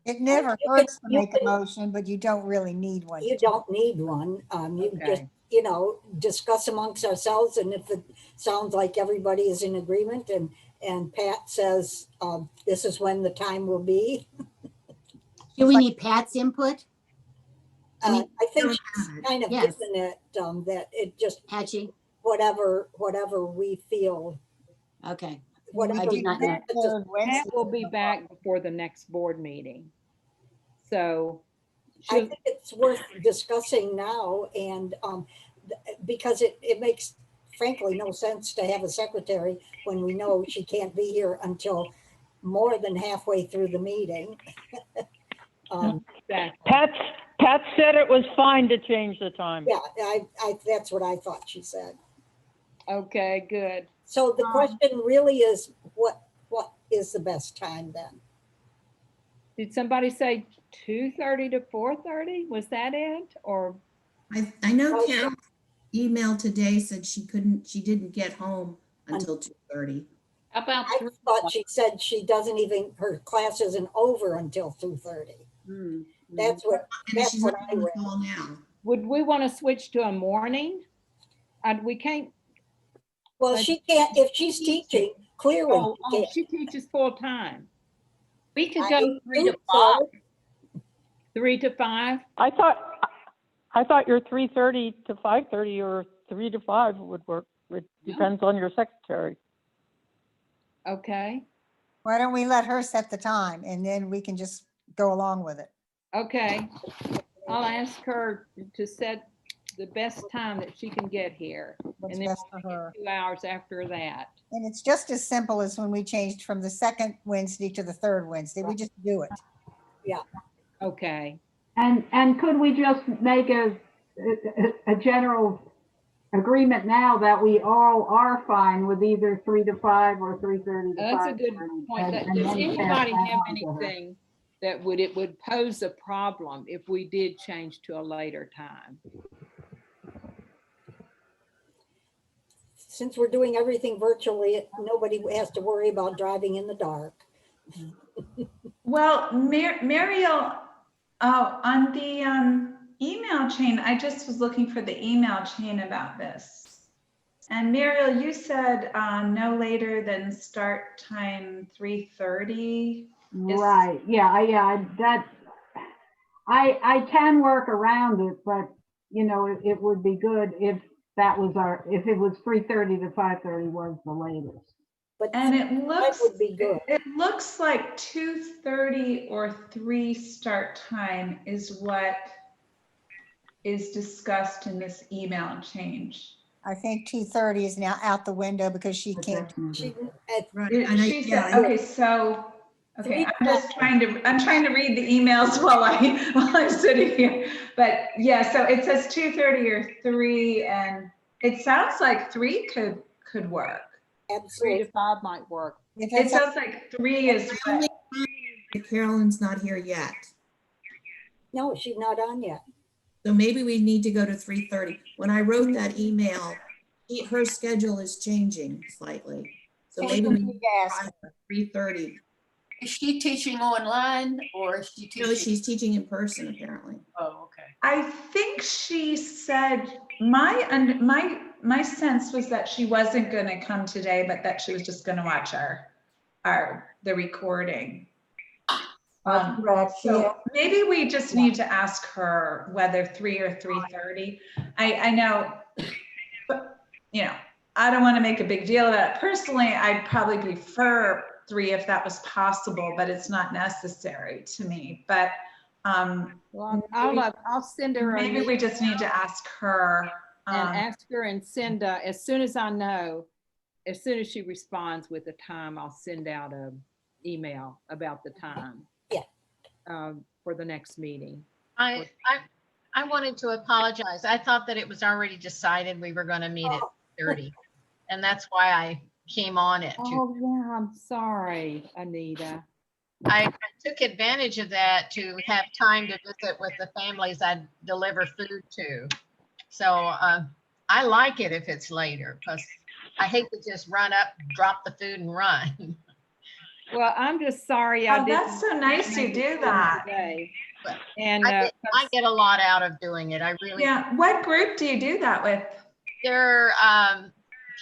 It never hurts to make a motion, but you don't really need one. You don't need one. You just, discuss amongst ourselves, and if it sounds like everybody is in agreement and Pat says, this is when the time will be. Do we need Pat's input? I think she's kind of given it, that it just, Patchy. whatever we feel. Okay. Whatever. I did not know. Pat will be back before the next board meeting. So I think it's worth discussing now, and because it makes frankly no sense to have a secretary when we know she can't be here until more than halfway through the meeting. Pat said it was fine to change the time. Yeah, I that's what I thought she said. Okay, good. So the question really is, what is the best time then? Did somebody say 2:30 to 4:30? Was that it? Or I know Carol emailed today said she didn't get home until 2:30. How about I thought she said she doesn't even, her class isn't over until 2:30. That's what I read. Now. Would we want to switch to a morning? We can't. Well, she can't, if she's teaching, clearly. She teaches full time. We could go 3 to 5. 3 to 5? I thought your 3:30 to 5:30 or 3 to 5 would work. It depends on your secretary. Okay. Why don't we let her set the time, and then we can just go along with it? Okay. I'll ask her to set the best time that she can get here. What's and then best for her. 2 hours after that. And it's just as simple as when we changed from the second Wednesday to the third Wednesday. We just do it. Yeah. Okay. And could we just make a general agreement now that we all are fine with either 3 to 5 or 3:30 to 5:30. That's a good point. and Does then anybody pass that have on to her. anything that it would pose a problem if we did change to a later time? Since we're doing everything virtually, nobody has to worry about driving in the dark. Well, Mariel, on the email chain, I just was looking for the email chain about this. And Mariel, you said no later than start time 3:30. Right, yeah, I can work around it, but you know, it would be good if that was if it was 3:30 to 5:30 was the latest. But And it looks, would be good. it looks like 2:30 or 3 start time is what is discussed in this email change. I think 2:30 is now out the window because she can't. Right. She said, okay, so, okay, I'm trying to read the emails while I'm sitting here. But yeah, so it says 2:30 or 3, and it sounds like 3 could work. 3 to 5 might work. It sounds like 3 is what. Carolyn's not here yet. No, she's not on yet. So maybe we need to go to 3:30. When I wrote that email, her schedule is changing slightly. So maybe we need to try 3:30. Is she teaching online or is she teaching? No, she's teaching in person apparently. Oh, okay. I think she said, my sense was that she wasn't going to come today, but that she was just going to watch the recording. Correct. So maybe we just need to ask her whether 3 or 3:30. I know, but you know, I don't want to make a big deal about it. Personally, I'd probably prefer 3 if that was possible, but it's not necessary to me. But Well, I'll send her. Maybe we just need to ask her. And ask her and send, as soon as I know, as soon as she responds with the time, I'll send out a email about the time. Yeah. For the next meeting. I wanted to apologize. I thought that it was already decided we were going to meet at 30. And that's why I came on at 2. Oh, yeah, I'm sorry, Anita. I took advantage of that to have time to visit with the families I deliver food to. So I like it if it's later because I hate to just run up, drop the food and run. Well, I'm just sorry. Oh, that's so nice you do that. Today. And I get a lot out of doing it. I really. Yeah. What group do you do that with? They're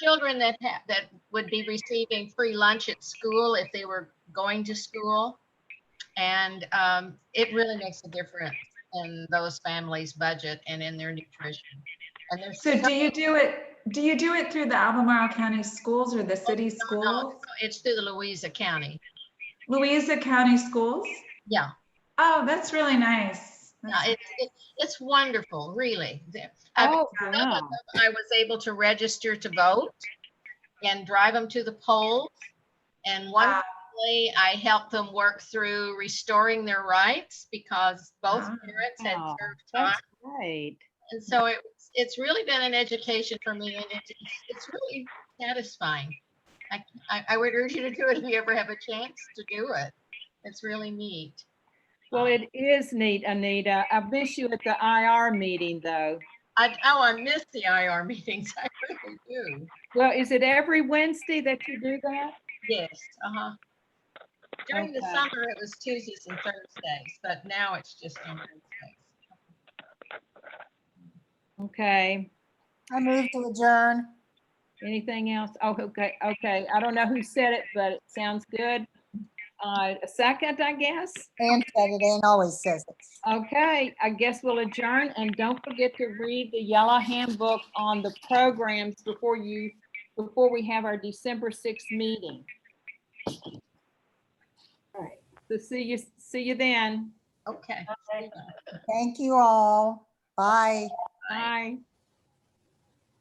children that would be receiving free lunch at school if they were going to school, and it really makes a difference in those families' budget and in their nutrition. And so do you do it through the Albemarle County schools or the city schools? No, it's through the Louisa County. Louisa County schools? Yeah. Oh, that's really nice. Yeah, it's wonderful, really. I was able to register to vote and drive them to the polls. And one family, I helped them work through restoring their rights because both parents had served time. That's great. And so it's really been an education for me, and it's really satisfying. I would urge you to do it if you ever have a chance to do it. It's really neat. Well, it is neat, Anita. I miss you at the IR meeting, though. I miss the IR meetings. I really do. Well, is it every Wednesday that you do that? Yes. During the summer, it was Tuesdays and Thursdays, but now it's just on Wednesdays. Okay. I move to adjourn. Anything else? Oh, okay. I don't know who said it, but it sounds good. A second, I guess. Ann said it. Ann always says it. Okay, I guess we'll adjourn, and don't forget to read the yellow handbook on the programs before we have our December 6th meeting. All right. So see you then. Okay. Thank you all. Bye. Bye.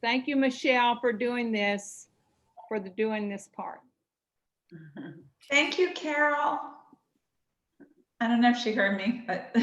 Thank you, Michelle, for doing this part. Thank you, Carol. I don't know if she heard me, but.